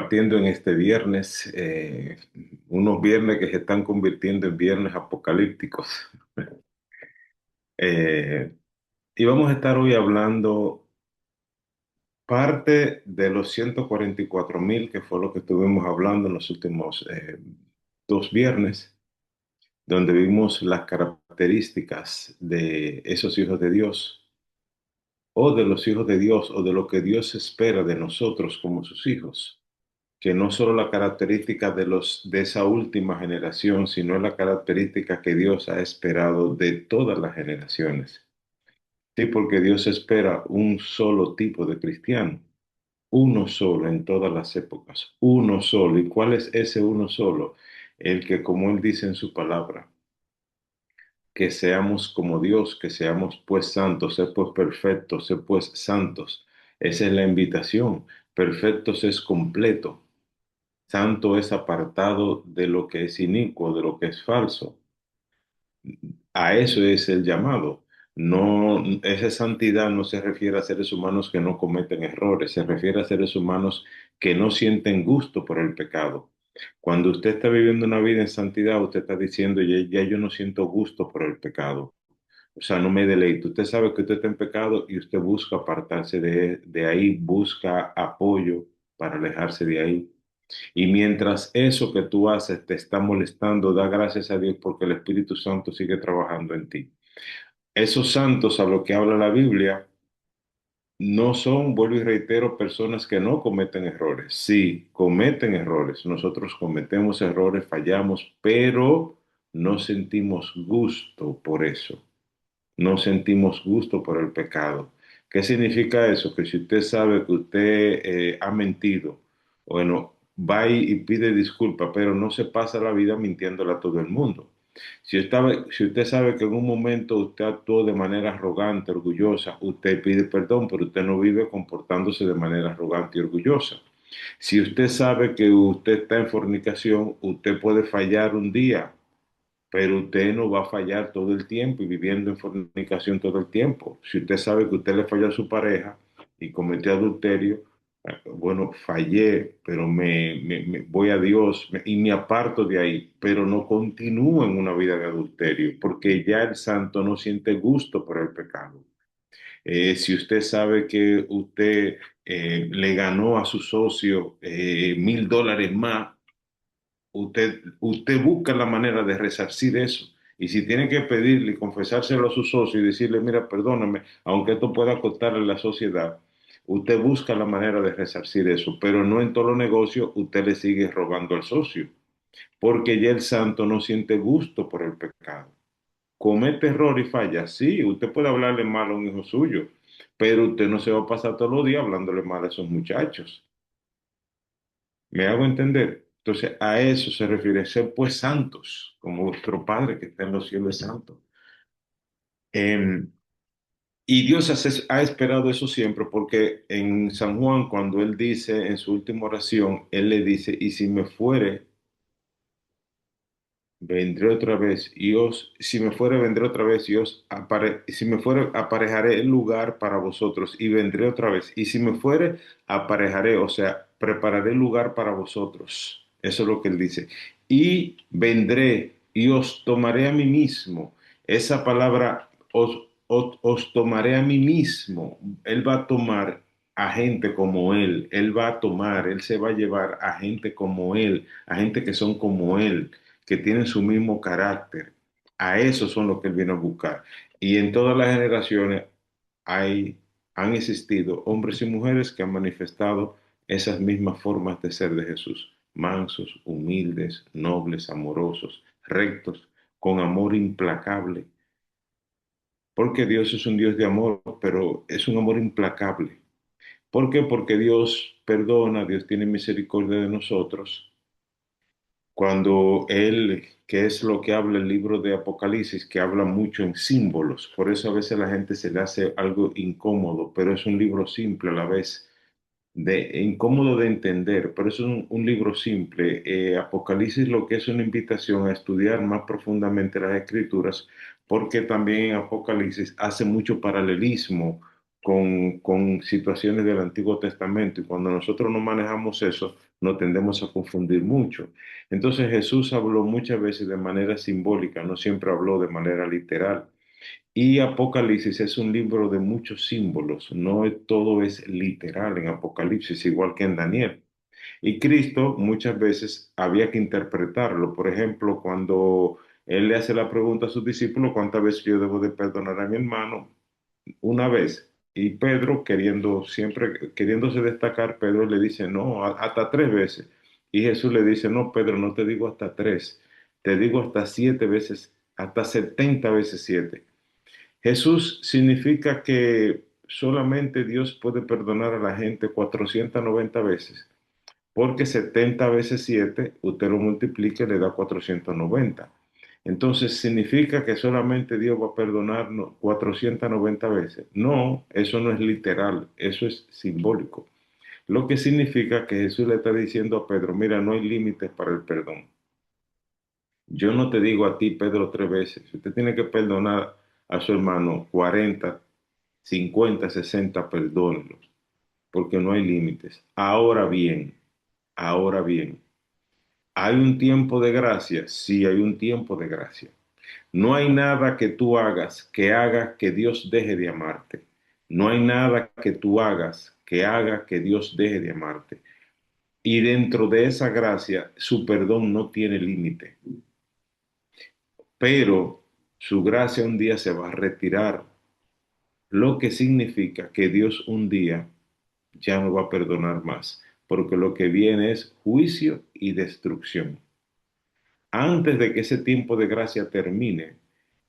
compartiendo en este viernes, unos viernes que se están convirtiendo en viernes apocalípticos. Eh, y vamos a estar hoy hablando parte de los 144.000, que fue lo que estuvimos hablando en los últimos dos viernes, donde vimos las características de esos hijos de Dios, o de los hijos de Dios, o de lo que Dios espera de nosotros como sus hijos. Que no solo la característica de esa última generación, sino la característica que Dios ha esperado de todas las generaciones. Sí, porque Dios espera un solo tipo de cristiano, uno solo en todas las épocas, uno solo. ¿Y cuál es ese uno solo? El que, como Él dice en su palabra, que seamos como Dios, que seamos pues santos, sé pues perfectos, sé pues santos. Esa es la invitación. Perfectos es completo. Santo es apartado de lo que es inicuo, de lo que es falso. A eso es el llamado. No, esa santidad no se refiere a seres humanos que no cometen errores, se refiere a seres humanos que no sienten gusto por el pecado. Cuando usted está viviendo una vida en santidad, usted está diciendo, ya yo no siento gusto por el pecado. O sea, no me deleito. Usted sabe que usted está en pecado y usted busca apartarse de ahí, busca apoyo para alejarse de ahí. Y mientras eso que tú haces te está molestando, da gracias a Dios porque el Espíritu Santo sigue trabajando en ti. Esos santos a lo que habla la Biblia no son, vuelvo y reitero, personas que no cometen errores. Sí, cometen errores. Nosotros cometemos errores, fallamos, pero no sentimos gusto por eso. No sentimos gusto por el pecado. ¿Qué significa eso? Que si usted sabe que usted ha mentido, bueno, va y pide disculpas, pero no se pasa la vida mintiéndole a todo el mundo. Si usted sabe que en un momento usted actuó de manera arrogante, orgullosa, usted pide perdón, pero usted no vive comportándose de manera arrogante y orgullosa. Si usted sabe que usted está en fornicación, usted puede fallar un día, pero usted no va a fallar todo el tiempo y viviendo en fornicación todo el tiempo. Si usted sabe que usted le falló a su pareja y cometió adulterio, bueno, fallé, pero me voy a Dios y me aparto de ahí, pero no continúo en una vida de adulterio, porque ya el santo no siente gusto por el pecado. Si usted sabe que usted le ganó a su socio $1,000 más, usted busca la manera de resarcir eso. Y si tiene que pedirle y confesárselo a su socio y decirle, mira, perdóname, aunque esto pueda costarle a la sociedad, usted busca la manera de resarcir eso, pero no en todos los negocios usted le sigue robando al socio, porque ya el santo no siente gusto por el pecado. Comete error y falla, sí, usted puede hablarle mal a un hijo suyo, pero usted no se va a pasar todos los días hablándole mal a esos muchachos. ¿Me hago entender? Entonces, a eso se refiere, ser pues santos, como vuestro Padre que está en los cielos es santo. Em, y Dios ha esperado eso siempre, porque en San Juan, cuando Él dice en su última oración, Él le dice, y si me fuere, vendré otra vez, si me fuere, vendré otra vez, si me fuere, aparejaré el lugar para vosotros, y vendré otra vez, y si me fuere, aparejaré, o sea, prepararé el lugar para vosotros. Eso es lo que él dice. Y vendré y os tomaré a mí mismo. Esa palabra, os tomaré a mí mismo. Él va a tomar a gente como él va a tomar, él se va a llevar a gente como él, a gente que son como él, que tienen su mismo carácter. A esos son los que él viene a buscar. Y en todas las generaciones hay, han existido hombres y mujeres que han manifestado esas mismas formas de ser de Jesús. Mansos, humildes, nobles, amorosos, rectos, con amor implacable. Porque Dios es un Dios de amor, pero es un amor implacable. ¿Por qué? Porque Dios perdona, Dios tiene misericordia de nosotros cuando Él, que es lo que habla el libro de Apocalipsis, que habla mucho en símbolos. Por eso a veces a la gente se le hace algo incómodo, pero es un libro simple a la vez, incómodo de entender, pero es un libro simple. Apocalipsis lo que es una invitación a estudiar más profundamente las escrituras, porque también en Apocalipsis hace mucho paralelismo con situaciones del Antiguo Testamento y cuando nosotros no manejamos eso, nos tendemos a confundir mucho. Entonces Jesús habló muchas veces de manera simbólica, no siempre habló de manera literal. Y Apocalipsis es un libro de muchos símbolos, no todo es literal en Apocalipsis, igual que en Daniel. Y Cristo muchas veces había que interpretarlo. Por ejemplo, cuando él le hace la pregunta a sus discípulos, ¿cuántas veces yo debo de perdonar a mi hermano? Una vez. Y Pedro, queriéndose destacar, Pedro le dice, no, hasta 3 veces. Y Jesús le dice, no, Pedro, no te digo hasta tres, te digo hasta 7 veces, hasta 70 veces 7. Jesús significa que solamente Dios puede perdonar a la gente 490 veces, porque 70 veces 7 usted lo multiplica y le da 490. Entonces, ¿significa que solamente Dios va a perdonarnos 490 veces? No, eso no es literal, eso es simbólico. Lo que significa que Jesús le está diciendo a Pedro, mira, no hay límites para el perdón. Yo no te digo a ti, Pedro, 3 veces. Si usted tiene que perdonar a su hermano 40, 50, 60, perdónelos, porque no hay límites. Ahora bien, ¿hay un tiempo de gracia? Sí, hay un tiempo de gracia. No hay nada que tú hagas que haga que Dios deje de amarte. No hay nada que tú hagas que haga que Dios deje de amarte. Y dentro de esa gracia, su perdón no tiene límite. Pero su gracia un día se va a retirar, lo que significa que Dios un día ya no va a perdonar más, porque lo que viene es juicio y destrucción. Antes de que ese tiempo de gracia termine,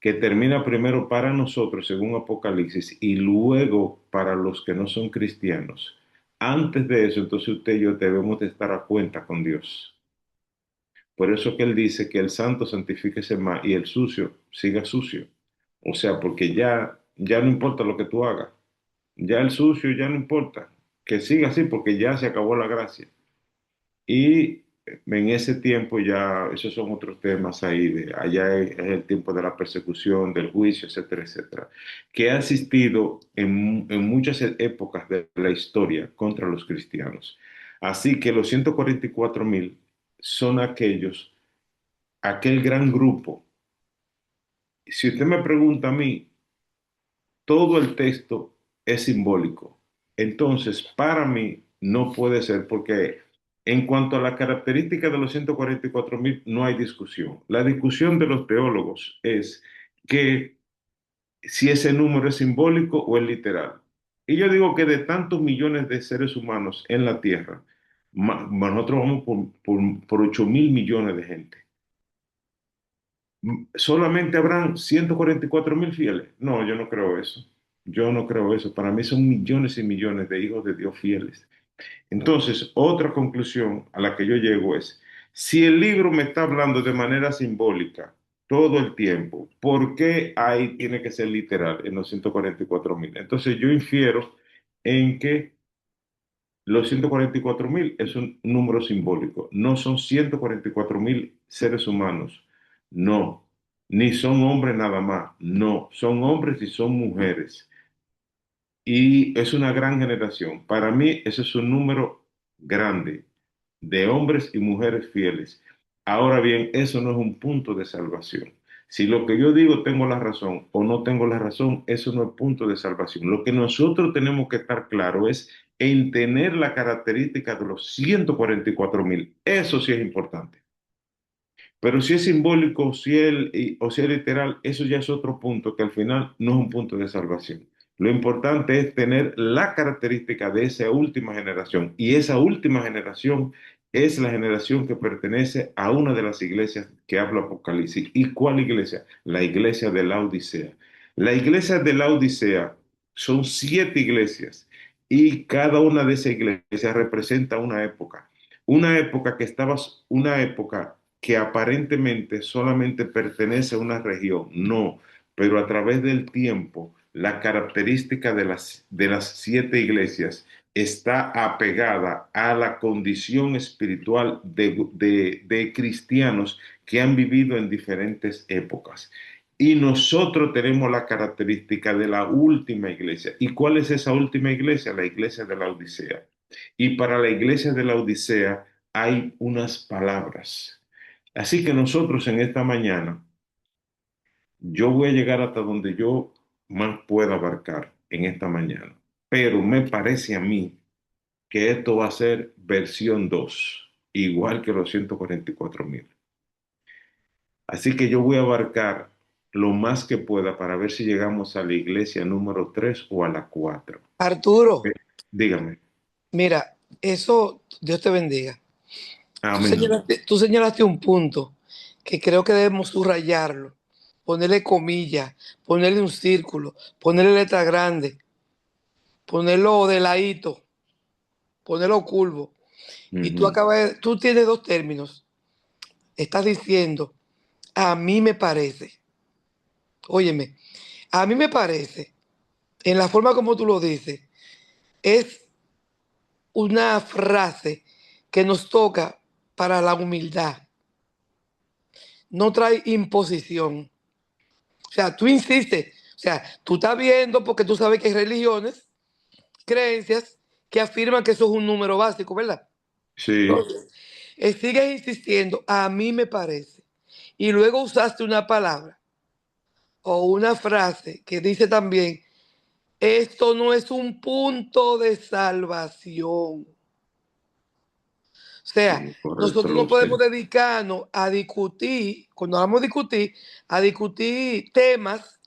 que termina primero para nosotros, según Apocalipsis, y luego para los que no son cristianos. Antes de eso, entonces usted y yo debemos de estar a cuenta con Dios. Por eso que Él dice que el santo santifíquese más y el sucio siga sucio. O sea, porque ya no importa lo que tú hagas. Ya el sucio ya no importa. Que siga así porque ya se acabó la gracia. Y en ese tiempo ya, esos son otros temas ahí, allá es el tiempo de la persecución, del juicio, etcétera, etcétera, que ha existido en muchas épocas de la historia contra los cristianos. Así que los 144.000 son aquel gran grupo. Si usted me pregunta a mí, todo el texto es simbólico. Entonces, para mí no puede ser porque en cuanto a la característica de los 144.000 no hay discusión. La discusión de los teólogos es que si ese número es simbólico o es literal. Y yo digo que de tantos millones de seres humanos en la Tierra, nosotros vamos por 8.000 millones de gente. ¿Solamente habrán 144.000 fieles? No, yo no creo eso. Yo no creo eso. Para mí son millones y millones de hijos de Dios fieles. Entonces, otra conclusión a la que yo llego es, si el libro me está hablando de manera simbólica todo el tiempo, ¿por qué ahí tiene que ser literal en los 144.000? Entonces, yo infiero en que los 144.000 es un número simbólico, no son 144.000 seres humanos, no, ni son hombres nada más, no, son hombres y son mujeres. Y es una gran generación. Para mí, ese es un número grande de hombres y mujeres fieles. Ahora bien, eso no es un punto de salvación. Si lo que yo digo tengo la razón o no tengo la razón, eso no es punto de salvación. Lo que nosotros tenemos que estar claro es en tener la característica de los 144.000. Eso sí es importante. Pero si es simbólico o si es literal, eso ya es otro punto que al final no es un punto de salvación. Lo importante es tener la característica de esa última generación. Y esa última generación es la generación que pertenece a una de las iglesias que habla Apocalipsis. ¿Y cuál iglesia? La iglesia de la Odisea. La iglesia de la Odisea son 7 iglesias y cada una de esas iglesias representa una época. Una época que aparentemente solamente pertenece a una región, no, pero a través del tiempo, la característica de las 7 iglesias está apegada a la condición espiritual de cristianos que han vivido en diferentes épocas. Y nosotros tenemos la característica de la última iglesia. ¿Y cuál es esa última iglesia? La iglesia de la Odisea. Y para la iglesia de la Odisea hay unas palabras. Así que nosotros en esta mañana, yo voy a llegar hasta donde yo más pueda abarcar en esta mañana. Pero me parece a mí que esto va a ser versión 2, igual que los 144.000. Así que yo voy a abarcar lo más que pueda para ver si llegamos a la iglesia número 3 o a la 4. Arturo, Dígame. mira, eso, Dios te bendiga. Amén. Tú señalaste un punto que creo que debemos subrayarlo, ponerle comillas, ponerle un círculo, ponerle letra grande, ponerlo de ladito, ponerlo curvo. Y Ujú. tú tienes dos términos. Estás diciendo, a mí me parece, óyeme, a mí me parece, en la forma como tú lo dices, es una frase que nos toca para la humildad. No trae imposición. O sea, tú insistes. O sea, tú estás viendo porque tú sabes que hay religiones, creencias que afirman que eso es un número básico, ¿verdad? Sí, Entonces, sigues insistiendo, a mí me parece. Y luego usaste una palabra o una frase que dice también, esto no es un punto de salvación. O sea, sí, correcto, nosotros no lo podemos sé. dedicarnos a discutir, cuando hablamos de discutir, a discutir temas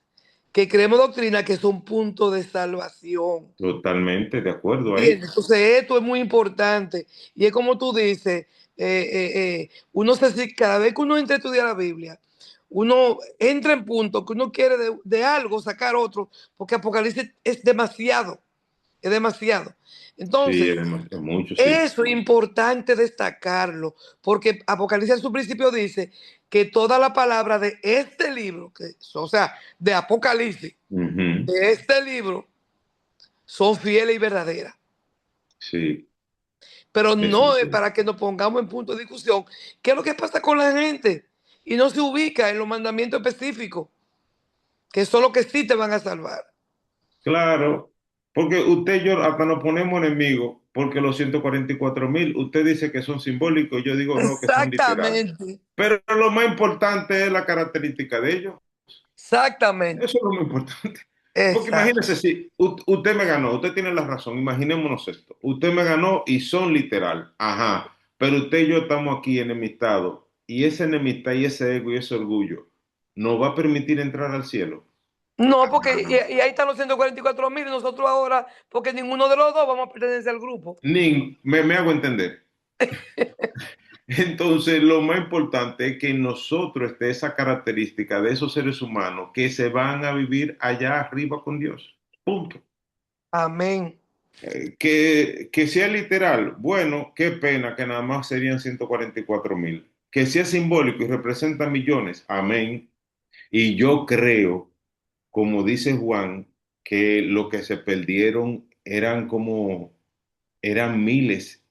que creemos doctrina que son puntos de salvación. Totalmente de acuerdo ahí. ¿Entiendes? Entonces, esto es muy importante. Y es como tú dices, cada vez que uno entra a estudiar la Biblia, uno entra en punto que uno quiere de algo sacar otro, porque Apocalipsis es demasiado, es demasiado. Sí, Entonces, es mucho, sí. eso es importante destacarlo, porque Apocalipsis en su principio dice que toda la palabra de este libro, o sea, de Apocalipsis, Ujú. de este libro, son fieles y verdaderas. Sí, Pero eso no es es cierto. para que nos pongamos en punto de discusión. ¿Qué es lo que pasa con la gente? Y no se ubica en los mandamientos específicos, que son los que sí te van a salvar. Claro, porque usted y yo hasta nos ponemos enemigos, porque los 144.000, usted dice que son simbólicos, yo digo no, que son literales. Exactamente, Pero lo más importante es la característica de ellos. exactamente, Eso es lo más importante. Porque exacto. imagínese si usted me ganó, usted tiene la razón, imaginémonos esto. Usted me ganó y son literal, ajá, pero usted y yo estamos aquí enemistados y esa enemistad y ese ego y ese orgullo nos va a permitir entrar al cielo. No, Ah, porque no. y ahí están los 144.000 y nosotros ahora, porque ninguno de los dos vamos a pertenecer al grupo. Me hago entender. Entonces, lo más importante es que en nosotros esté esa característica de esos seres humanos que se van a vivir allá arriba con Dios. Punto. Amén. Que sea literal, bueno, qué pena que nada más serían 144.000. Que sea simbólico y representa millones, amén. Y yo creo, como dice Juan, que lo que se perdieron eran miles,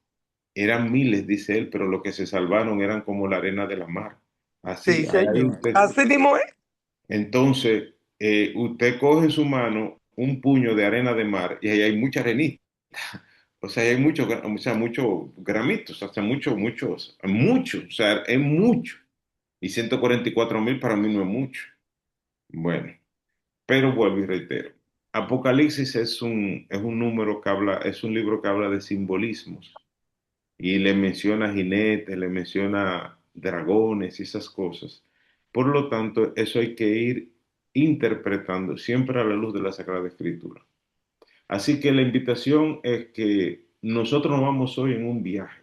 dice él, pero lo que se salvaron eran como la arena de la mar. Así, Sí, ahí señor. usted. Así mismo es. Entonces, usted coge en su mano un puño de arena de mar y ahí hay mucha arenita. O sea, hay muchos, o sea, muchos gramitos, hasta muchos, o sea, es mucho. Y 144.000 para mí no es mucho. Bueno, pero vuelvo y reitero. Apocalipsis es un número que habla, es un libro que habla de simbolismos y le menciona jinetes, le menciona dragones y esas cosas. Por lo tanto, eso hay que ir interpretando siempre a la luz de la Sagrada Escritura. Así que la invitación es que nosotros nos vamos hoy en un viaje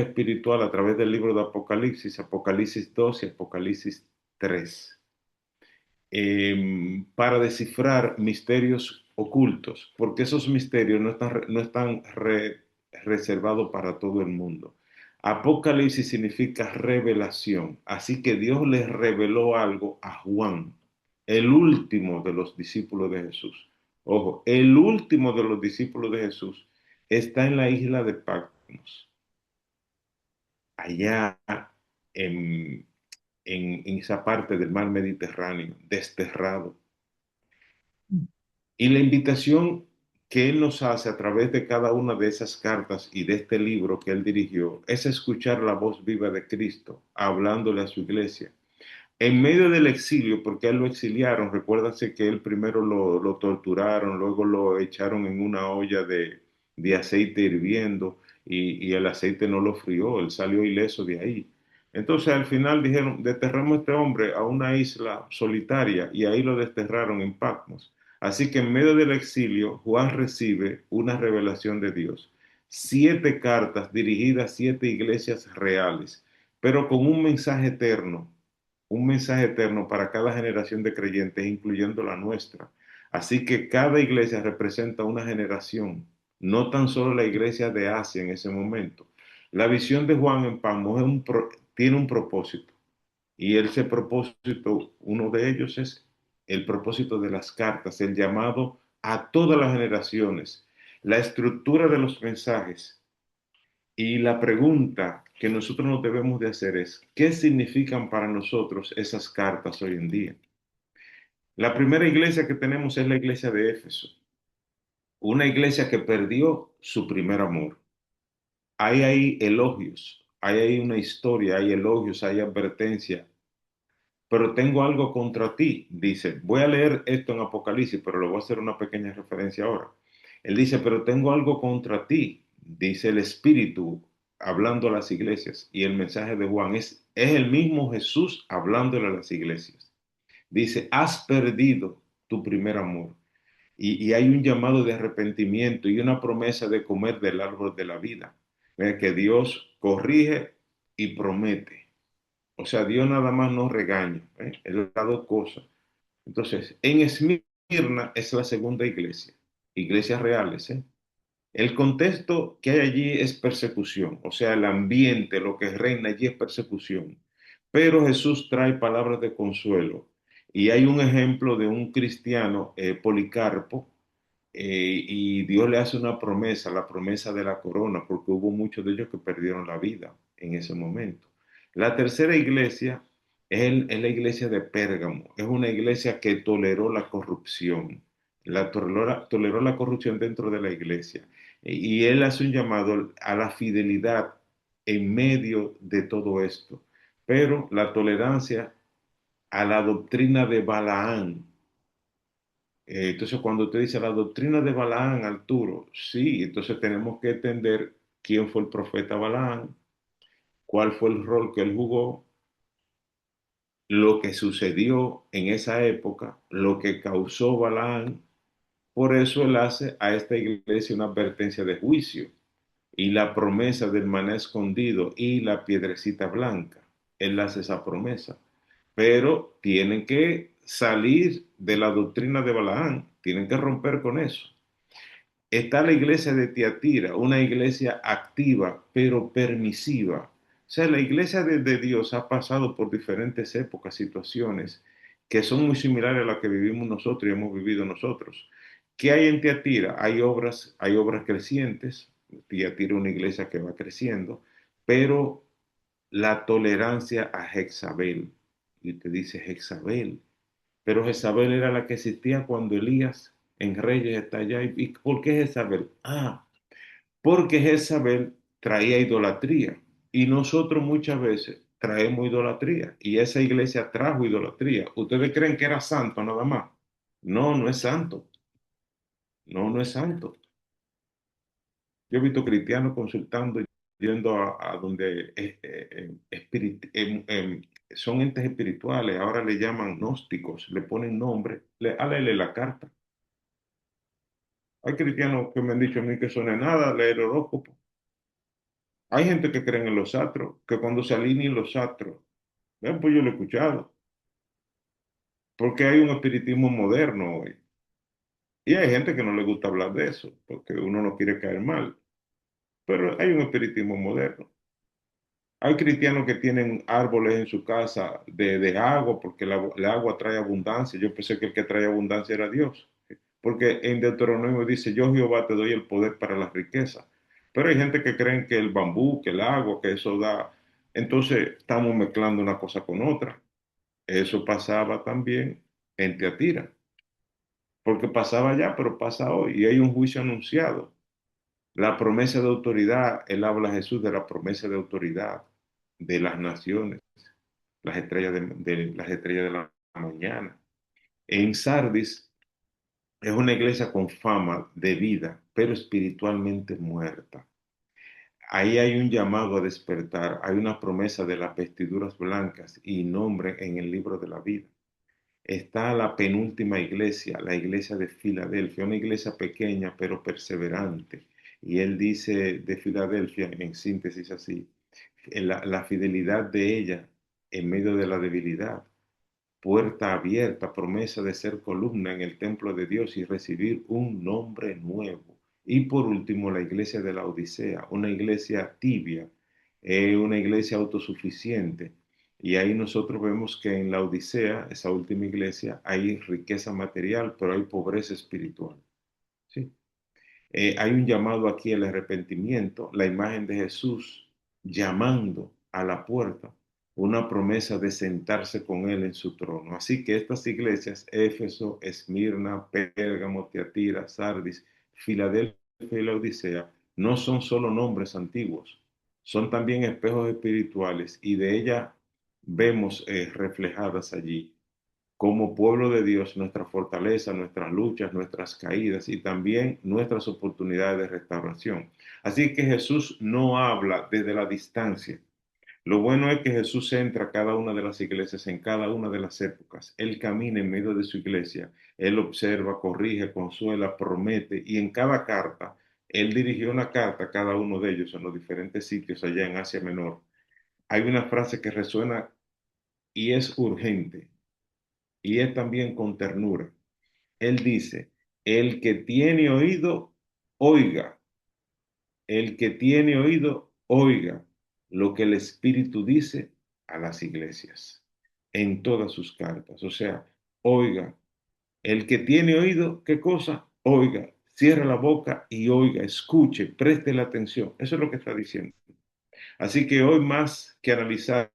espiritual a través del libro de Apocalipsis, Apocalipsis 2 y Apocalipsis 3, para descifrar misterios ocultos, porque esos misterios no están reservados para todo el mundo. Apocalipsis significa revelación, así que Dios les reveló algo a Juan, el último de los discípulos de Jesús. Ojo, el último de los discípulos de Jesús está en la isla de Patmos, allá en, en esa parte del mar Mediterráneo, desterrado. Y la invitación que Él nos hace a través de cada una de esas cartas y de este libro que Él dirigió es escuchar la voz viva de Cristo hablándole a su iglesia. En medio del exilio, porque a él lo exiliaron, recuérdase que él primero lo torturaron, luego lo echaron en una olla de aceite hirviendo y el aceite no lo frió, él salió ileso de ahí. Entonces al final dijeron, desterramos a este hombre a una isla solitaria y ahí lo desterraron en Patmos. Así que en medio del exilio, Juan recibe una revelación de Dios. 7 cartas dirigidas a 7 iglesias reales, pero con un mensaje eterno para cada generación de creyentes, incluyendo la nuestra. Así que cada iglesia representa una generación, no tan solo la iglesia de Asia en ese momento. La visión de Juan en Patmos tiene un propósito, y ese propósito, uno de ellos es el propósito de las cartas, el llamado a todas las generaciones, la estructura de los mensajes. Y la pregunta que nosotros nos debemos de hacer es, ¿qué significan para nosotros esas cartas hoy en día? La primera iglesia que tenemos es la iglesia de Éfeso, una iglesia que perdió su primer amor. Hay ahí elogios, hay ahí una historia, hay elogios, hay advertencia, pero tengo algo contra ti, dice. Voy a leer esto en Apocalipsis, pero le voy a hacer una pequeña referencia ahora. Él dice, pero tengo algo contra ti, dice el Espíritu hablando a las iglesias. Y el mensaje de Juan es el mismo Jesús hablándole a las iglesias. Dice, has perdido tu primer amor. Y hay un llamado de arrepentimiento y una promesa de comer del árbol de la vida. Que Dios corrige y promete. O sea, Dios nada más no regaña, ¿eh? Él da dos cosas. Entonces, en Esmirna es la segunda iglesia, iglesias reales, ¿eh? El contexto que hay allí es persecución, o sea, el ambiente, lo que reina allí es persecución. Pero Jesús trae palabras de consuelo. Y hay un ejemplo de un cristiano, Policarpo, y Dios le hace una promesa, la promesa de la corona, porque hubo muchos de ellos que perdieron la vida en ese momento. La tercera iglesia es la iglesia de Pérgamo, es una iglesia que toleró la corrupción, toleró la corrupción dentro de la iglesia. Y él hace un llamado a la fidelidad en medio de todo esto, pero la tolerancia a la doctrina de Balaán. Entonces, cuando usted dice la doctrina de Balaán, Arturo, sí, entonces tenemos que entender quién fue el profeta Balaán, cuál fue el rol que él jugó, lo que sucedió en esa época, lo que causó Balaán. Por eso él hace a esta iglesia una advertencia de juicio y la promesa del maná escondido y la piedrecita blanca. Él hace esa promesa. Pero tienen que salir de la doctrina de Balaán, tienen que romper con eso. Está la iglesia de Tiatira, una iglesia activa pero permisiva. O sea, la iglesia de Dios ha pasado por diferentes épocas, situaciones que son muy similares a las que vivimos nosotros y hemos vivido nosotros. ¿Qué hay en Tiatira? Hay obras crecientes. Tiatira es una iglesia que va creciendo, pero la tolerancia a Jezabel. Y te dice Jezabel, pero Jezabel era la que existía cuando Elías en Reyes está allá. ¿Y por qué Jezabel? Ah, porque Jezabel traía idolatría. Y nosotros muchas veces traemos idolatría. Y esa iglesia trajo idolatría. ¿Ustedes creen que era santo nada más? No, no es santo. No, no es santo. Yo he visto cristianos consultando, yendo a donde son entes espirituales, ahora le llaman gnósticos, le ponen nombre, léele la carta. Hay cristianos que me han dicho a mí que eso no es nada, leer el horóscopo. Hay gente que cree en los astros, que cuando se alinean los astros, pues yo lo he escuchado, porque hay un espiritismo moderno hoy. Y hay gente que no le gusta hablar de eso, porque uno no quiere caer mal, pero hay un espiritismo moderno. Hay cristianos que tienen árboles en su casa de agua, porque el agua trae abundancia. Yo pensé que el que trae abundancia era Dios, porque en Deuteronomio dice, yo Jehová te doy el poder para la riqueza. Pero hay gente que cree que el bambú, que el agua, que eso da. Entonces estamos mezclando una cosa con otra. Eso pasaba también en Tiatira, porque pasaba ya, pero pasa hoy, y hay un juicio anunciado. La promesa de autoridad, él habla a Jesús de la promesa de autoridad de las naciones, las estrellas de la mañana. En Sardis es una iglesia con fama de vida, pero espiritualmente muerta. Ahí hay un llamado a despertar, hay una promesa de las vestiduras blancas y nombre en el libro de la vida. Está la penúltima iglesia, la iglesia de Filadelfia, una iglesia pequeña pero perseverante. Y él dice de Filadelfia, en síntesis así, la fidelidad de ella en medio de la debilidad, puerta abierta, promesa de ser columna en el templo de Dios y recibir un nombre nuevo. Y por último, la iglesia de la Odisea, una iglesia tibia, una iglesia autosuficiente. Y ahí nosotros vemos que en la Odisea, esa última iglesia, hay riqueza material, pero hay pobreza espiritual. ¿Sí? Hay un llamado aquí al arrepentimiento, la imagen de Jesús llamando a la puerta, una promesa de sentarse con Él en su trono. Así que estas iglesias, Éfeso, Esmirna, Pérgamo, Tiatira, Sardis, Filadelfia y la Odisea, no son solo nombres antiguos, son también espejos espirituales y de ellas vemos reflejadas allí como pueblo de Dios, nuestra fortaleza, nuestras luchas, nuestras caídas y también nuestras oportunidades de restauración. Así que Jesús no habla desde la distancia. Lo bueno es que Jesús entra a cada una de las iglesias en cada una de las épocas. Él camina en medio de su iglesia, él observa, corrige, consuela, promete y en cada carta, él dirigió una carta a cada uno de ellos en los diferentes sitios allá en Asia Menor. Hay una frase que resuena y es urgente y es también con ternura. Él dice, el que tiene oído, oiga. El que tiene oído, oiga lo que el Espíritu dice a las iglesias en todas sus cartas. O sea, oiga. El que tiene oído, ¿qué cosa? Oiga. Cierra la boca y oiga, escuche, preste la atención. Eso es lo que está diciendo. Así que hoy más que analizar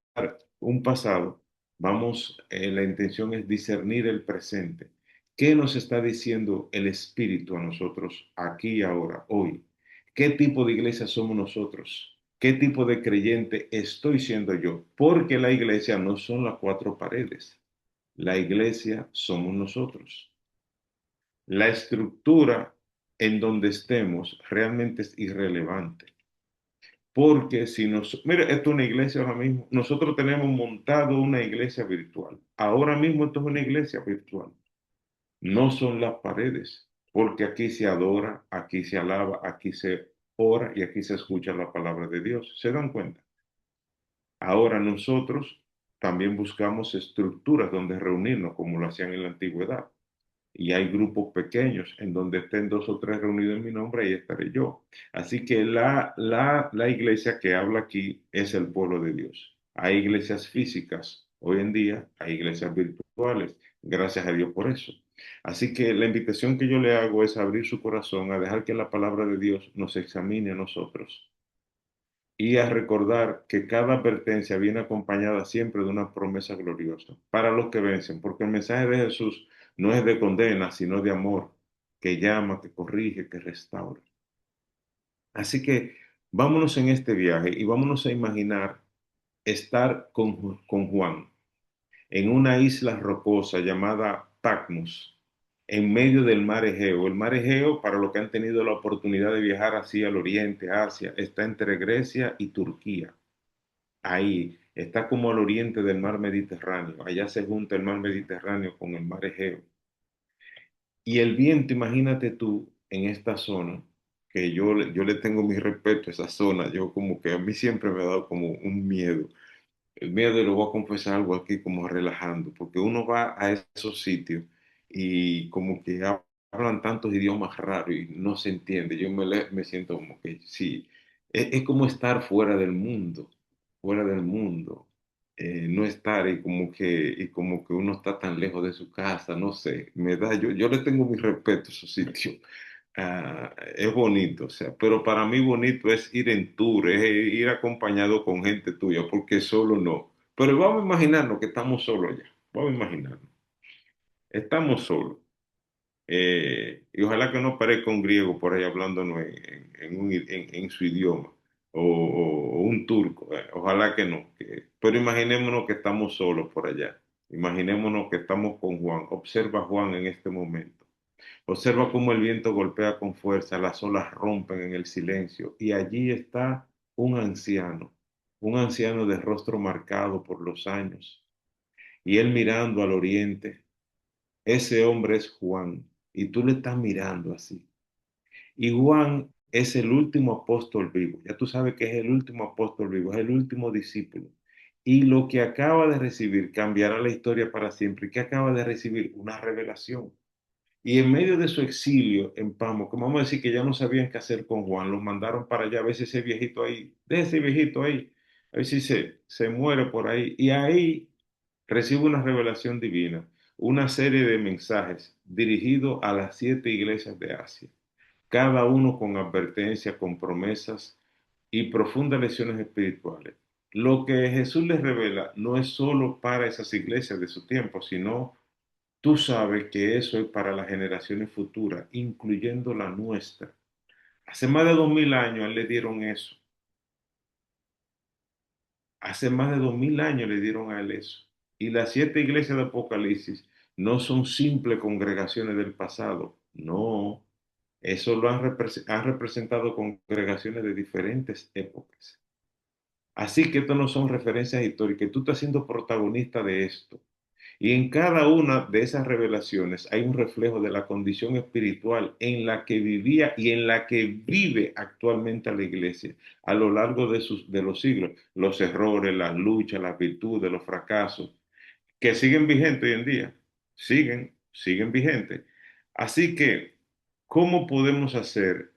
un pasado, la intención es discernir el presente. ¿Qué nos está diciendo el Espíritu a nosotros aquí y ahora, hoy? ¿Qué tipo de iglesia somos nosotros? ¿Qué tipo de creyente estoy siendo yo? Porque la iglesia no son las cuatro paredes. La iglesia somos nosotros. La estructura en donde estemos realmente es irrelevante. Porque si nos, mira, esto es una iglesia ahora mismo. Nosotros tenemos montado una iglesia virtual. Ahora mismo esto es una iglesia virtual. No son las paredes, porque aquí se adora, aquí se alaba, aquí se ora y aquí se escucha la palabra de Dios. ¿Se dan cuenta? Ahora nosotros también buscamos estructuras donde reunirnos, como lo hacían en la antigüedad. Y hay grupos pequeños en donde estén dos o tres reunidos en mi nombre, ahí estaré yo. Así que la iglesia que habla aquí es el pueblo de Dios. Hay iglesias físicas hoy en día, hay iglesias virtuales, gracias a Dios por eso. Así que la invitación que yo le hago es abrir su corazón, a dejar que la palabra de Dios nos examine a nosotros y a recordar que cada advertencia viene acompañada siempre de una promesa gloriosa para los que vencen, porque el mensaje de Jesús no es de condena, sino de amor, que llama, que corrige, que restaura. Así que vámonos en este viaje y vámonos a imaginar estar con Juan en una isla rocosa llamada Patmos, en medio del mar Egeo. El mar Egeo, para los que han tenido la oportunidad de viajar hacia el oriente, Asia, está entre Grecia y Turquía. Ahí está como al oriente del mar Mediterráneo. Allá se junta el mar Mediterráneo con el mar Egeo. Y el viento, imagínate tú en esta zona, que yo le tengo mi respeto a esa zona. Yo como que a mí siempre me ha dado como un miedo. El miedo, y lo voy a confesar algo aquí como relajando, porque uno va a esos sitios y como que hablan tantos idiomas raros y no se entiende. Me siento como que sí, es como estar fuera del mundo, no estar y como que uno está tan lejos de su casa, no sé, yo le tengo mi respeto a esos sitios, es bonito, o sea, pero para mí bonito es ir en tour, es ir acompañado con gente tuya, porque solo no. Pero vamos a imaginarnos que estamos solos ya, vamos a imaginarnos, estamos solos. Y ojalá que no parezca un griego por ahí hablándonos en su idioma, o un turco, ojalá que no. Pero imaginémonos que estamos solos por allá, imaginémonos que estamos con Juan, observa a Juan en este momento. Observa cómo el viento golpea con fuerza, las olas rompen en el silencio y allí está un anciano de rostro marcado por los años. Y él mirando al oriente, ese hombre es Juan y tú le estás mirando así. Y Juan es el último apóstol vivo, ya tú sabes que es el último apóstol vivo, es el último discípulo. Y lo que acaba de recibir cambiará la historia para siempre. ¿Qué acaba de recibir? Una revelación. Y en medio de su exilio en Pamo, como vamos a decir que ya no sabían qué hacer con Juan, los mandaron para allá, a ver si ese viejito ahí, de ese viejito ahí, a ver si se muere por ahí. Y ahí recibe una revelación divina, una serie de mensajes dirigidos a las 7 iglesias de Asia, cada uno con advertencias, con promesas y profundas lecciones espirituales. Lo que Jesús les revela no es solo para esas iglesias de su tiempo, sino tú sabes que eso es para las generaciones futuras, incluyendo la nuestra. Hace más de 2000 años a él le dieron eso. Hace más de 2000 años le dieron a él eso. Y las 7 iglesias de Apocalipsis no son simples congregaciones del pasado. No, eso lo han representado congregaciones de diferentes épocas. Así que esto no son referencias históricas. Tú estás siendo protagonista de esto. Y en cada una de esas revelaciones hay un reflejo de la condición espiritual en la que vivía y en la que vive actualmente la iglesia a lo largo de los siglos. Los errores, las luchas, las virtudes, los fracasos, que siguen vigentes hoy en día. Siguen vigentes. Así que, ¿cómo podemos hacer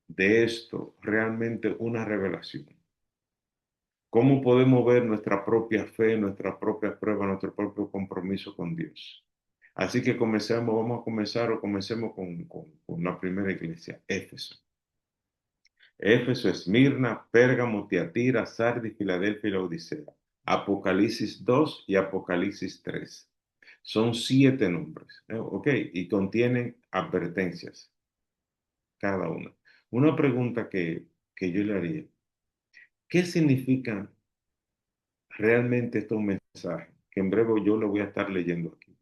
de esto realmente una revelación? ¿Cómo podemos ver nuestra propia fe, nuestra propia prueba, nuestro propio compromiso con Dios? Así que vamos a comenzar o comencemos con la primera iglesia, Éfeso. Éfeso, Esmirna, Pérgamo, Tiatira, Sardis, Filadelfia y la Odisea. Apocalipsis 2 y Apocalipsis 3. Son 7 nombres, ¿ok? Y contienen advertencias, cada una. Una pregunta que yo le haría, ¿qué significan realmente estos mensajes? Que en breve yo lo voy a estar leyendo aquí.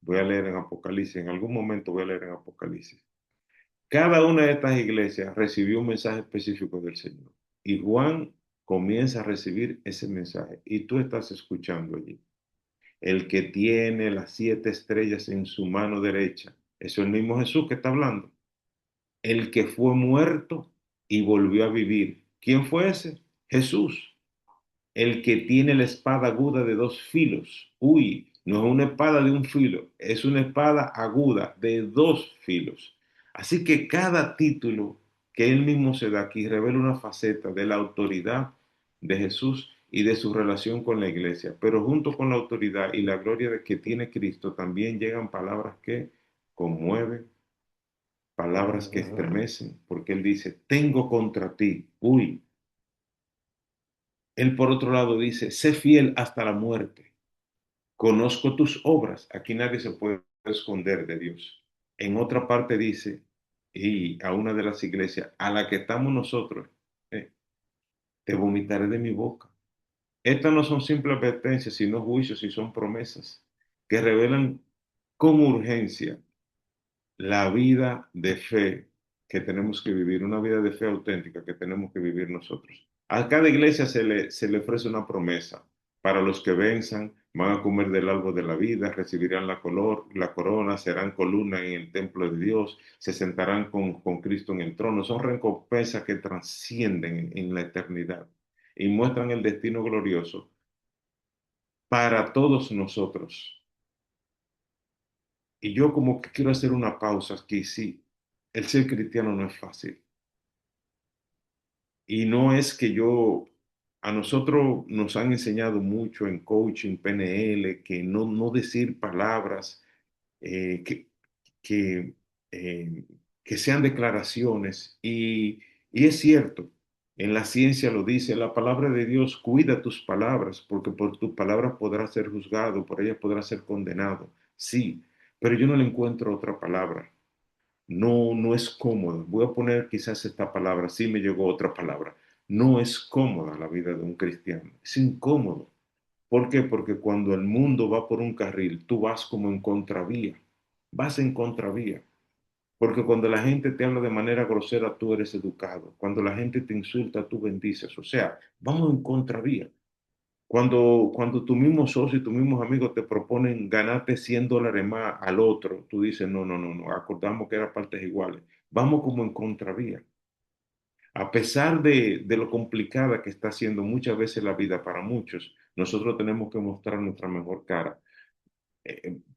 Voy a leer en Apocalipsis, en algún momento voy a leer en Apocalipsis. Cada una de estas iglesias recibió un mensaje específico del Señor. Y Juan comienza a recibir ese mensaje. Y tú estás escuchando allí. El que tiene las 7 estrellas en su mano derecha. Eso es el mismo Jesús que está hablando. El que fue muerto y volvió a vivir. ¿Quién fue ese? Jesús. El que tiene la espada aguda de 2 filos. Uy, no es una espada de un filo, es una espada aguda de 2 filos. Así que cada título que él mismo se da aquí revela una faceta de la autoridad de Jesús y de su relación con la iglesia. Pero junto con la autoridad y la gloria de que tiene Cristo, también llegan palabras que conmueven, palabras que estremecen, porque él dice, tengo contra ti. Uy, él por otro lado dice, sé fiel hasta la muerte. Conozco tus obras. Aquí nadie se puede esconder de Dios. En otra parte dice, y a una de las iglesias, a la que estamos nosotros, eh, te vomitaré de mi boca. Estas no son simples advertencias, sino juicios y son promesas que revelan con urgencia la vida de fe que tenemos que vivir, una vida de fe auténtica que tenemos que vivir nosotros. A cada iglesia se le ofrece una promesa. Para los que venzan, van a comer del árbol de la vida, recibirán la corona, serán columna en el templo de Dios, se sentarán con Cristo en el trono. Son recompensas que trascienden en la eternidad y muestran el destino glorioso para todos nosotros. Y yo como que quiero hacer una pausa aquí, sí, el ser cristiano no es fácil. Y no es que a nosotros nos han enseñado mucho en coaching, PNL, que no decir palabras eh, que, que, eh, que sean declaraciones. Y es cierto, en la ciencia lo dice, la palabra de Dios, cuida tus palabras, porque por tus palabras podrás ser juzgado, por ellas podrás ser condenado. Sí, pero yo no le encuentro otra palabra. No, no es cómodo. Voy a poner quizás esta palabra, sí me llegó otra palabra. No es cómoda la vida de un cristiano, es incómodo. ¿Por qué? Porque cuando el mundo va por un carril, tú vas como en contravía, vas en contravía. Porque cuando la gente te habla de manera grosera, tú eres educado. Cuando la gente te insulta, tú bendices. O sea, vamos en contravía. Cuando tu mismo socio y tus mismos amigos te proponen ganarte $100 más al otro, tú dices, no, no, no, no, acordamos que eran partes iguales. Vamos como en contravía. A pesar de lo complicada que está siendo muchas veces la vida para muchos, nosotros tenemos que mostrar nuestra mejor cara.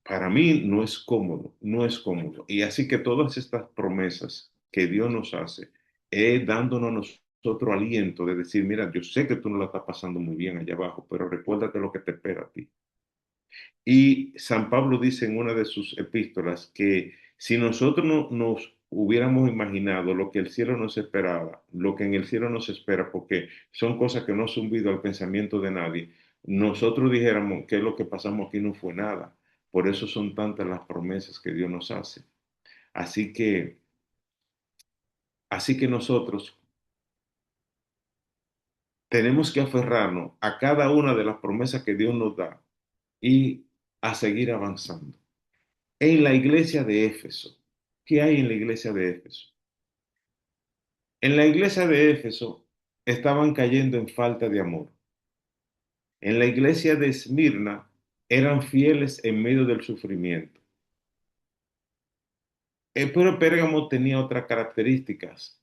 Para mí no es cómodo, no es cómodo. Y así que todas estas promesas que Dios nos hace, es dándonos nosotros aliento de decir, mira, yo sé que tú no la estás pasando muy bien allá abajo, pero recuérdate lo que te espera a ti. Y San Pablo dice en una de sus epístolas que si nosotros no nos hubiéramos imaginado lo que el cielo nos esperaba, lo que en el cielo nos espera, porque son cosas que no han subido al pensamiento de nadie, nosotros dijéramos que lo que pasamos aquí no fue nada. Por eso son tantas las promesas que Dios nos hace. Así que, así que nosotros tenemos que aferrarnos a cada una de las promesas que Dios nos da y a seguir avanzando. En la iglesia de Éfeso, ¿qué hay en la iglesia de Éfeso? En la iglesia de Éfeso estaban cayendo en falta de amor. En la iglesia de Esmirna eran fieles en medio del sufrimiento. Pero Pérgamo tenía otras características.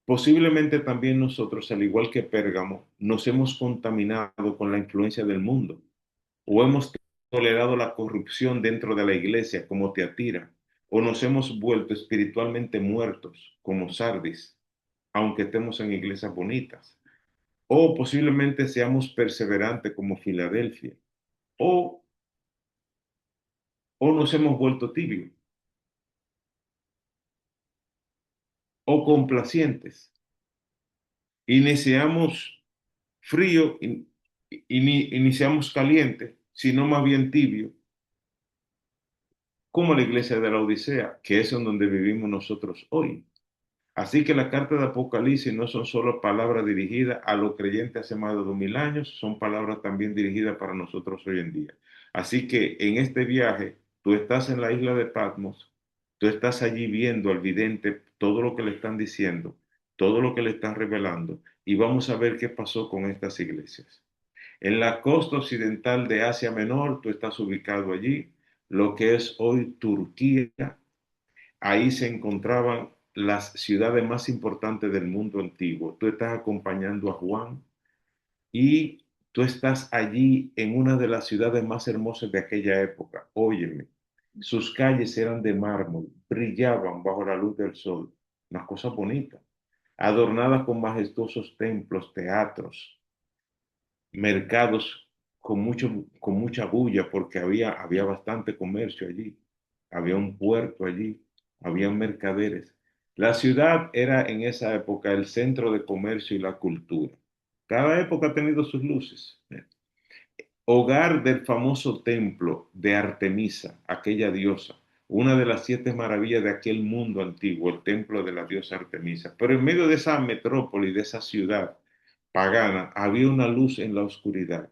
Posiblemente también nosotros, al igual que Pérgamo, nos hemos contaminado con la influencia del mundo o hemos tolerado la corrupción dentro de la iglesia como Teatira o nos hemos vuelto espiritualmente muertos como Sardis, aunque estemos en iglesias bonitas. O posiblemente seamos perseverantes como Filadelfia. O, o nos hemos vuelto tibios o complacientes. Y ni seamos frío y ni seamos calientes, sino más bien tibio, como la iglesia de la Odisea, que es en donde vivimos nosotros hoy. Así que la carta de Apocalipsis no son solo palabras dirigidas a los creyentes hace más de 2000 años, son palabras también dirigidas para nosotros hoy en día. Así que en este viaje, tú estás en la isla de Patmos, tú estás allí viendo al vidente todo lo que le están diciendo, todo lo que le están revelando, y vamos a ver qué pasó con estas iglesias. En la costa occidental de Asia Menor, tú estás ubicado allí, lo que es hoy Turquía. Ahí se encontraban las ciudades más importantes del mundo antiguo. Tú estás acompañando a Juan y tú estás allí en una de las ciudades más hermosas de aquella época. Óyeme, sus calles eran de mármol, brillaban bajo la luz del sol, una cosa bonita, adornadas con majestuosos templos, teatros, mercados con mucha bulla porque había bastante comercio allí, había un puerto allí, había mercaderes. La ciudad era en esa época el centro de comercio y la cultura. Cada época ha tenido sus luces. Hogar del famoso templo de Artemisa, aquella diosa, una de las 7 maravillas de aquel mundo antiguo, el templo de la diosa Artemisa. Pero en medio de esa metrópoli, de esa ciudad pagana, había una luz en la oscuridad,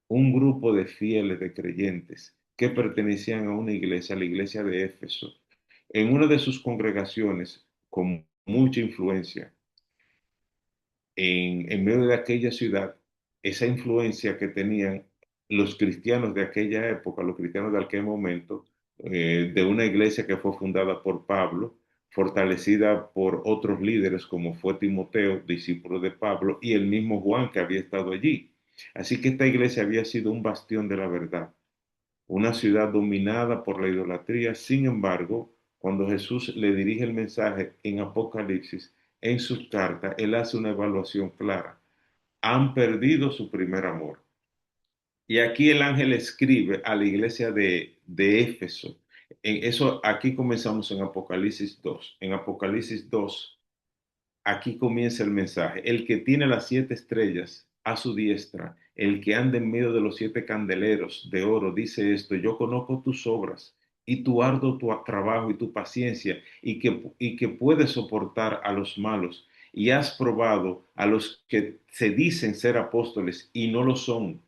un grupo de fieles, de creyentes, que pertenecían a una iglesia, la iglesia de Éfeso. En una de sus congregaciones, con mucha influencia, en medio de aquella ciudad, esa influencia que tenían los cristianos de aquella época, los cristianos de aquel momento, de una iglesia que fue fundada por Pablo, fortalecida por otros líderes como fue Timoteo, discípulo de Pablo, y el mismo Juan que había estado allí. Así que esta iglesia había sido un bastión de la verdad, una ciudad dominada por la idolatría. Sin embargo, cuando Jesús le dirige el mensaje en Apocalipsis, en sus cartas, él hace una evaluación clara. Han perdido su primer amor. Y aquí el ángel escribe a la iglesia de Éfeso. En eso, aquí comenzamos en Apocalipsis 2. En Apocalipsis 2, aquí comienza el mensaje. El que tiene las 7 estrellas a su diestra, el que anda en medio de los 7 candeleros de oro, dice esto: yo conozco tus obras y tu arduo tu trabajo y tu paciencia, y que puedes soportar a los malos, y has probado a los que se dicen ser apóstoles y no lo son,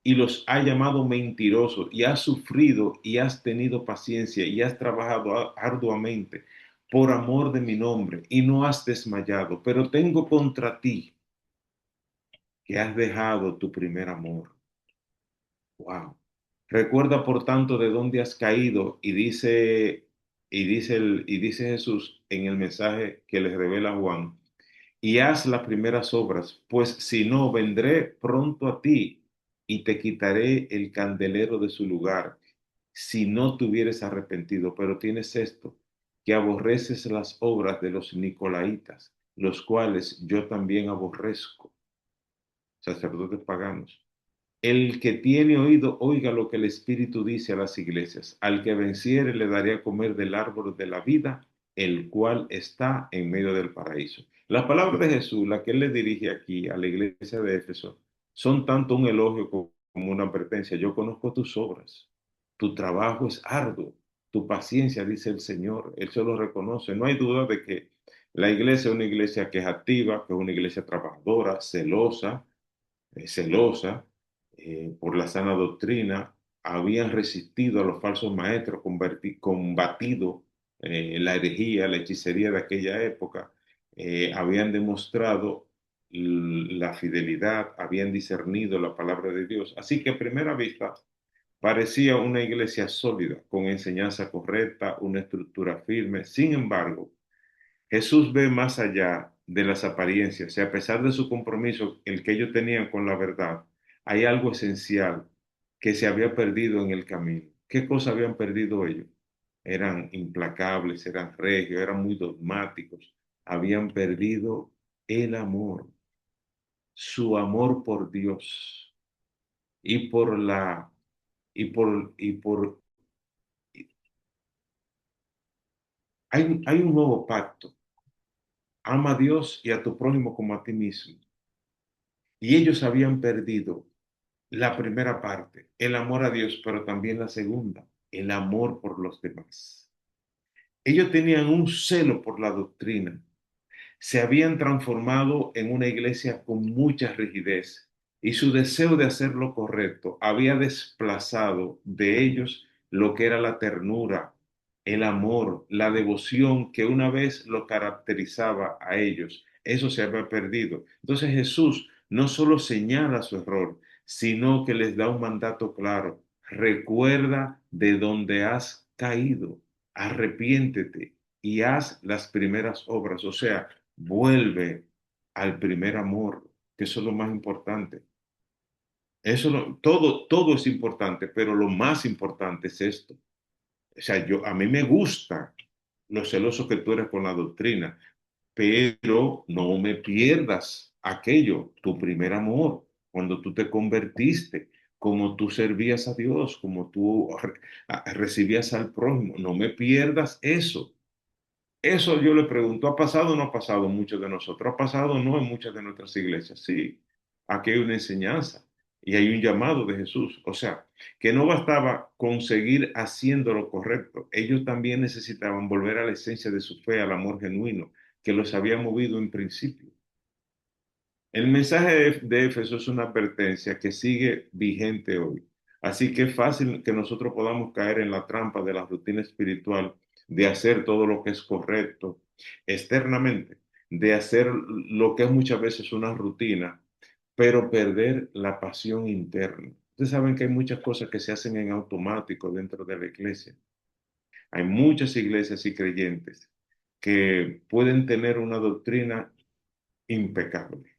y los ha llamado mentirosos, y has sufrido y has tenido paciencia y has trabajado arduamente por amor de mi nombre, y no has desmayado. Pero tengo contra ti que has dejado tu primer amor. Wow. Recuerda por tanto de dónde has caído, y dice Jesús en el mensaje que les revela Juan: y haz las primeras obras, pues si no, vendré pronto a ti y te quitaré el candelero de su lugar, si no te hubieres arrepentido. Pero tienes esto, que aborreces las obras de los nicolaítas, los cuales yo también aborrezco, sacerdotes paganos. El que tiene oído, oiga lo que el Espíritu dice a las iglesias. Al que venciere le daré a comer del árbol de la vida, el cual está en medio del paraíso. Las palabras de Jesús, las que él le dirige aquí a la iglesia de Éfeso, son tanto un elogio como una advertencia. Yo conozco tus obras, tu trabajo es arduo, tu paciencia, dice el Señor, él se lo reconoce. No hay duda de que la iglesia es una iglesia que es activa, que es una iglesia trabajadora, celosa por la sana doctrina, habían resistido a los falsos maestros, combatido la herejía, la hechicería de aquella época, habían demostrado la fidelidad, habían discernido la palabra de Dios. Así que a primera vista parecía una iglesia sólida, con enseñanza correcta, una estructura firme. Sin embargo, Jesús ve más allá de las apariencias, y a pesar de su compromiso, el que ellos tenían con la verdad, hay algo esencial que se había perdido en el camino. ¿Qué cosa habían perdido ellos? Eran implacables, eran regios, eran muy dogmáticos, habían perdido el amor, su amor por Dios y por la y por hay un nuevo pacto. Ama a Dios y a tu prójimo como a ti mismo. Y ellos habían perdido la primera parte, el amor a Dios, pero también la segunda, el amor por los demás. Ellos tenían un celo por la doctrina, se habían transformado en una iglesia con mucha rigidez, y su deseo de hacer lo correcto había desplazado de ellos lo que era la ternura, el amor, la devoción que una vez lo caracterizaba a ellos. Eso se había perdido. Entonces Jesús no solo señala su error, sino que les da un mandato claro: recuerda de dónde has caído, arrepiéntete y haz las primeras obras. O sea, vuelve al primer amor, que eso es lo más importante. Todo es importante, pero lo más importante es esto. O sea, a mí me gusta lo celoso que tú eres con la doctrina, pero no me pierdas aquello, tu primer amor, cuando tú te convertiste, como tú servías a Dios, como tú recibías al prójimo. No me pierdas eso. Eso yo le pregunto: ¿ha pasado o no ha pasado en muchos de nosotros? ¿Ha pasado o no en muchas de nuestras iglesias? Sí, aquí hay una enseñanza y hay un llamado de Jesús. O sea, que no bastaba conseguir haciendo lo correcto, ellos también necesitaban volver a la esencia de su fe, al amor genuino que los había movido en principio. El mensaje de Éfeso es una advertencia que sigue vigente hoy. Así que es fácil que nosotros podamos caer en la trampa de la rutina espiritual, de hacer todo lo que es correcto externamente, de hacer lo que es muchas veces una rutina, pero perder la pasión interna. Ustedes saben que hay muchas cosas que se hacen en automático dentro de la iglesia. Hay muchas iglesias y creyentes que pueden tener una doctrina impecable,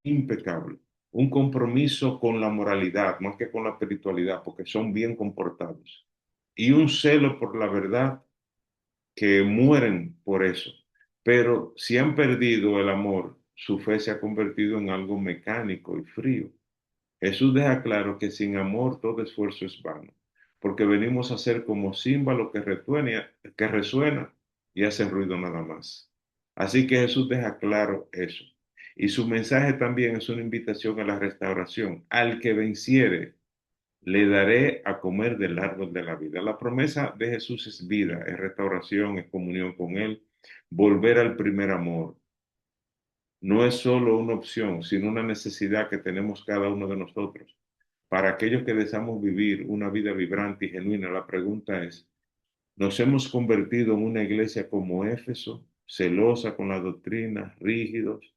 impecable, un compromiso con la moralidad más que con la espiritualidad, porque son bien comportados, y un celo por la verdad, que mueren por eso. Pero si han perdido el amor, su fe se ha convertido en algo mecánico y frío. Jesús deja claro que sin amor todo esfuerzo es vano. porque venimos a ser como címbalo que resuena y hace ruido nada más. Así que Jesús deja claro eso. Y su mensaje también es una invitación a la restauración. Al que venciere, le daré a comer del árbol de la vida. La promesa de Jesús es vida, es restauración, es comunión con Él, volver al primer amor. No es solo una opción, sino una necesidad que tenemos cada uno de nosotros. Para aquellos que deseamos vivir una vida vibrante y genuina, la pregunta es, ¿nos hemos convertido en una iglesia como Éfeso, celosa con la doctrina, rígidos?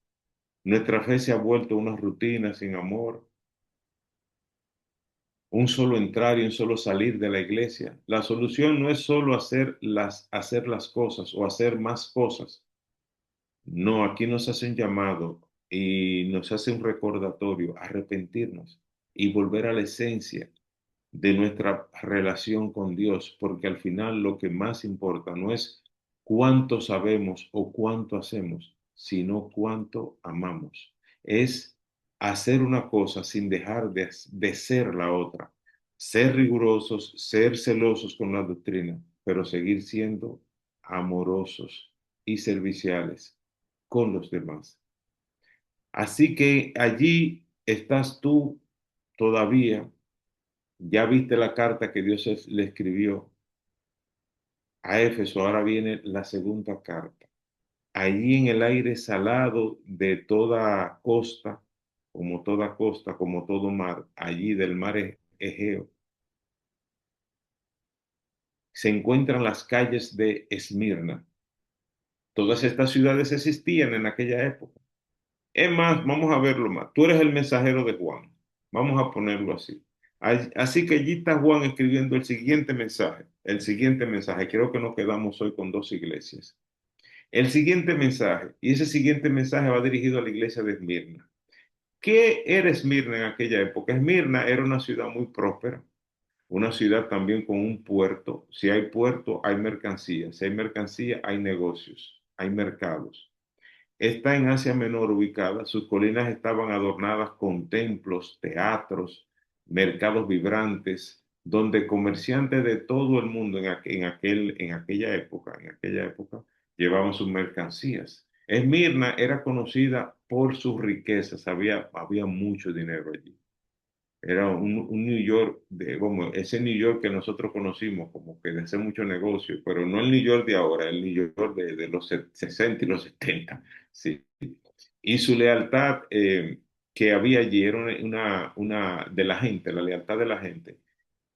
¿Nuestra fe se ha vuelto una rutina sin amor? ¿Un solo entrar y un solo salir de la iglesia? La solución no es solo hacer las cosas o hacer más cosas. No, aquí nos hace un llamado y nos hace un recordatorio, arrepentirnos y volver a la esencia de nuestra relación con Dios, porque al final lo que más importa no es cuánto sabemos o cuánto hacemos, sino cuánto amamos. Es hacer una cosa sin dejar de ser la otra, ser rigurosos, ser celosos con la doctrina, pero seguir siendo amorosos y serviciales con los demás. Así que allí estás tú todavía. Ya viste la carta que le escribió a Éfeso, ahora viene la segunda carta. Allí en el aire salado de toda costa, como todo mar, allí del mar Egeo, se encuentran las calles de Esmirna. Todas estas ciudades existían en aquella época. Es más, vamos a verlo más. Tú eres el mensajero de Juan. Vamos a ponerlo así. Así que allí está Juan escribiendo el siguiente mensaje. El siguiente mensaje. Creo que nos quedamos hoy con dos iglesias. El siguiente mensaje. Y ese siguiente mensaje va dirigido a la iglesia de Esmirna. ¿Qué era Esmirna en aquella época? Esmirna era una ciudad muy próspera. Una ciudad también con un puerto. Si hay puerto, hay mercancía. Si hay mercancía, hay negocios. Hay mercados. Está en Asia Menor ubicada. Sus colinas estaban adornadas con templos, teatros, mercados vibrantes, donde comerciantes de todo el mundo en aquella época, llevaban sus mercancías. Esmirna era conocida por sus riquezas, había mucho dinero allí. Era un New York, como ese New York que nosotros conocimos, como que de hacer mucho negocio, pero no el New York de ahora, el New York de los 60 y los 70. Sí. Y su lealtad que había allí era de la gente, la lealtad de la gente,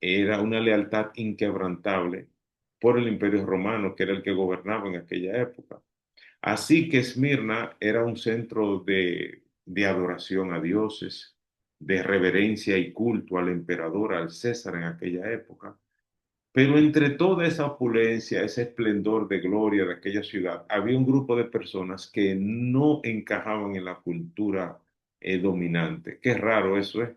era una lealtad inquebrantable por el Imperio Romano, que era el que gobernaba en aquella época. Así que Esmirna era un centro de adoración a dioses, de reverencia y culto al emperador, al César en aquella época. Pero entre toda esa opulencia, ese esplendor de gloria de aquella ciudad, había un grupo de personas que no encajaban en la cultura dominante. Qué raro eso es.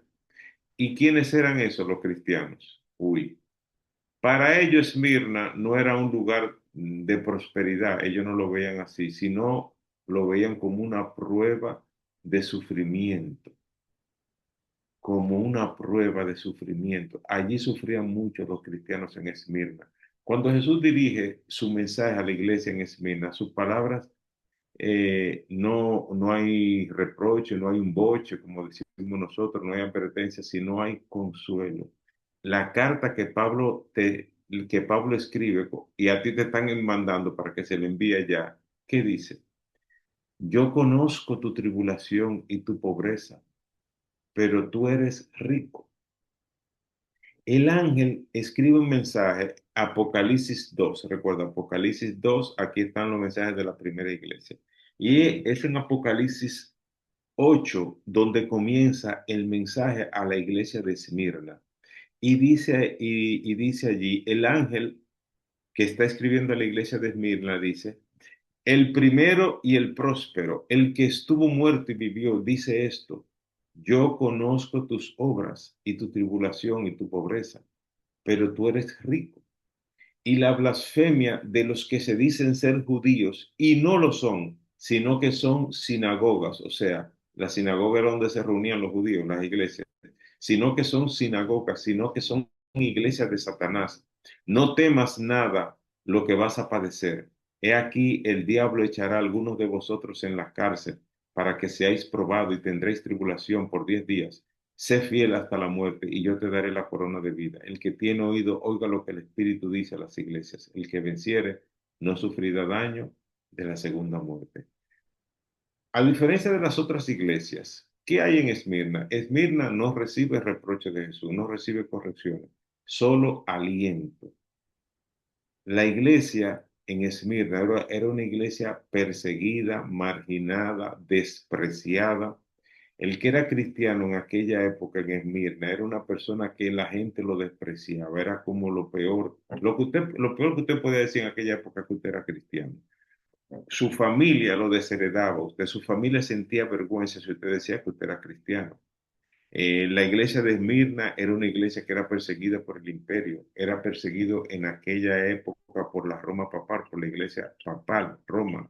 ¿Y quiénes eran esos los cristianos? Uy, para ellos Esmirna no era un lugar de prosperidad, ellos no lo veían así, sino lo veían como una prueba de sufrimiento, como una prueba de sufrimiento. Allí sufrían mucho los cristianos en Esmirna. Cuando Jesús dirige su mensaje a la iglesia en Esmirna, sus palabras no hay reproche, no hay un boche, como decimos nosotros, no hay advertencia, sino hay consuelo. La carta que Pablo escribe y a ti te están mandando para que se le envíe ya, ¿qué dice? Yo conozco tu tribulación y tu pobreza, pero tú eres rico. El ángel escribe un mensaje, Apocalipsis 2. Recuerda, Apocalipsis 2. Aquí están los mensajes de la primera iglesia. Y es en Apocalipsis 8 donde comienza el mensaje a la iglesia de Esmirna. Y dice allí, el ángel que está escribiendo a la iglesia de Esmirna dice, el primero y el próspero, el que estuvo muerto y vivió, dice esto, yo conozco tus obras y tu tribulación y tu pobreza, pero tú eres rico. Y la blasfemia de los que se dicen ser judíos y no lo son, sino que son sinagogas, o sea, la sinagoga era donde se reunían los judíos, las iglesias, sino que son sinagogas, sino que son iglesias de Satanás. No temas nada lo que vas a padecer. He aquí el diablo echará a algunos de vosotros en la cárcel para que seáis probados y tendréis tribulación por 10 días. Sé fiel hasta la muerte y yo te daré la corona de vida. El que tiene oído, oiga lo que el Espíritu dice a las iglesias. El que venciere no sufrirá daño de la segunda muerte. A diferencia de las otras iglesias, ¿qué hay en Esmirna? Esmirna no recibe reproche de Jesús, no recibe correcciones, solo aliento. La iglesia en Esmirna era una iglesia perseguida, marginada, despreciada. El que era cristiano en aquella época en Esmirna era una persona que la gente lo despreciaba, era como lo peor, lo peor que usted podía decir en aquella época que usted era cristiano. Su familia lo desheredaba, usted, su familia sentía vergüenza si usted decía que usted era cristiano. La iglesia de Esmirna era una iglesia que era perseguida por el imperio, era perseguido en aquella época por la Roma papal, por la iglesia papal, Roma.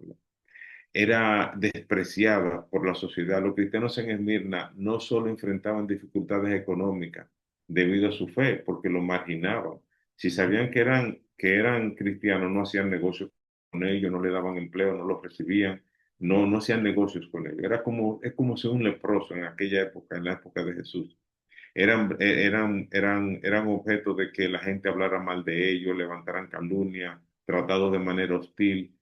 Era despreciada por la sociedad. Los cristianos en Esmirna no solo enfrentaban dificultades económicas debido a su fe, porque lo marginaban. Si sabían que eran cristianos, no hacían negocios con ellos, no le daban empleo, no los recibían, no hacían negocios con ellos. Es como ser un leproso en aquella época, en la época de Jesús. Eran objeto de que la gente hablara mal de ellos, levantaran calumnia, tratados de manera hostil.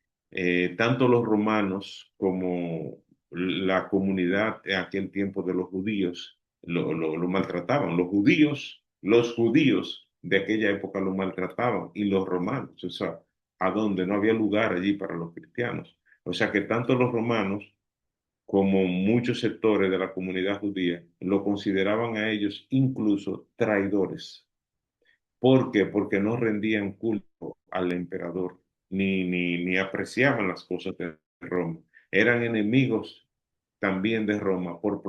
Tanto los romanos como la comunidad en aquel tiempo de los judíos lo maltrataban. Los judíos de aquella época lo maltrataban y los romanos, o sea, a donde no había lugar allí para los cristianos. O sea que tanto los romanos como muchos sectores de la comunidad judía, lo consideraban a ellos incluso traidores. ¿Por qué? Porque no rendían culto al emperador, ni apreciaban las cosas de Roma. Eran enemigos también de Roma por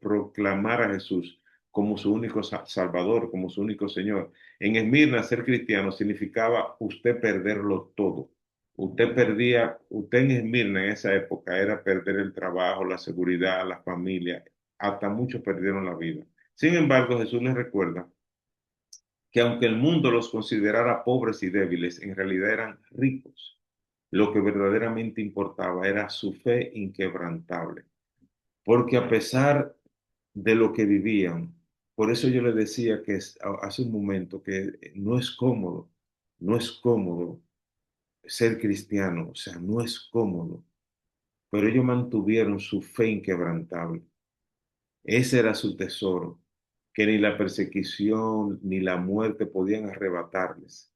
proclamar a Jesús como su único Salvador, como su único Señor. En Esmirna, ser cristiano significaba usted perderlo todo. Usted en Esmirna en esa época era perder el trabajo, la seguridad, la familia, hasta muchos perdieron la vida. Sin embargo, Jesús les recuerda que aunque el mundo los considerara pobres y débiles, en realidad eran ricos. Lo que verdaderamente importaba era su fe inquebrantable. Porque a pesar de lo que vivían, por eso yo le decía que hace un momento que no es cómodo ser cristiano, o sea, no es cómodo, pero ellos mantuvieron su fe inquebrantable. Ese era su tesoro, que ni la persecución ni la muerte podían arrebatarles,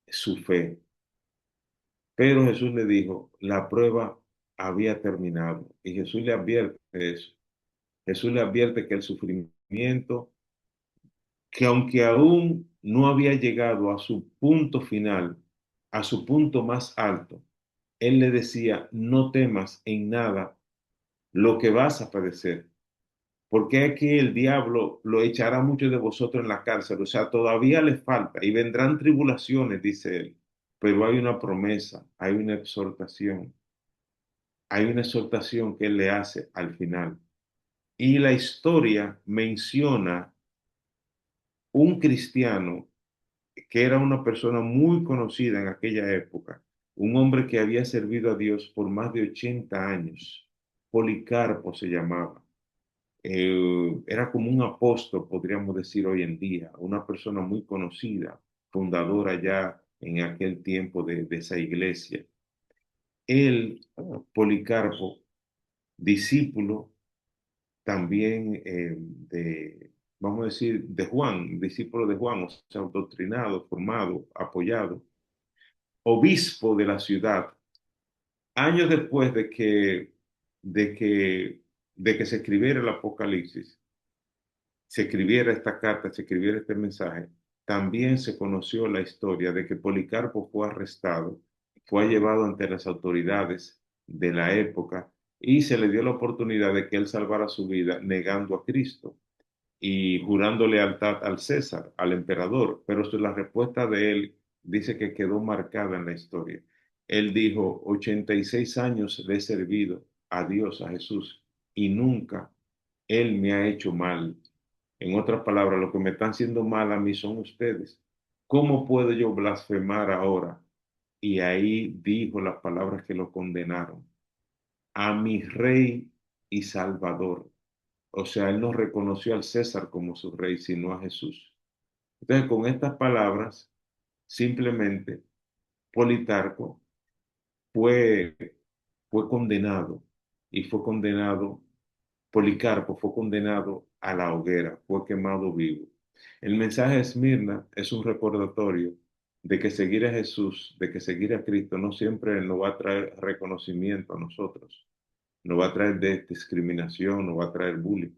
su fe. Pero Jesús le dijo, la prueba había terminado. Y Jesús le advierte eso. Jesús le advierte que el sufrimiento, que aunque aún no había llegado a su punto final, a su punto más alto, Él le decía, no temas en nada lo que vas a padecer, porque aquí el diablo lo echará a muchos de vosotros en la cárcel, o sea, todavía le falta y vendrán tribulaciones, dice él, pero hay una exhortación que él le hace al final. Y la historia menciona un cristiano que era una persona muy conocida en aquella época, un hombre que había servido a Dios por más de 80 años. Policarpo se llamaba. Era como un apóstol, podríamos decir hoy en día, una persona muy conocida, fundadora ya en aquel tiempo de esa iglesia. Él, Policarpo, discípulo también vamos a decir, de Juan, discípulo de Juan, o sea, doctrinado, formado, apoyado, obispo de la ciudad, años después de que, de que se escribiera el Apocalipsis, se escribiera esta carta, se escribiera este mensaje, también se conoció la historia de que Policarpo fue arrestado, fue llevado ante las autoridades de la época y se le dio la oportunidad de que él salvara su vida negando a Cristo y jurando lealtad al César, al emperador, pero la respuesta de él dice que quedó marcada en la historia. Él dijo, 86 años le he servido a Dios, a Jesús, y nunca él me ha hecho mal. En otras palabras, lo que me están haciendo mal a mí son ustedes. ¿Cómo puedo yo blasfemar ahora? Y ahí dijo las palabras que lo condenaron. A mi rey y salvador. O sea, él no reconoció al César como su rey, sino a Jesús. Entonces, con estas palabras, simplemente Policarpo fue, fue condenado y fue condenado, Policarpo fue condenado a la hoguera, fue quemado vivo. El mensaje de Esmirna es un recordatorio de que seguir a Jesús, de que seguir a Cristo no siempre nos va a traer reconocimiento a nosotros, nos va a traer discriminación, nos va a traer bullying.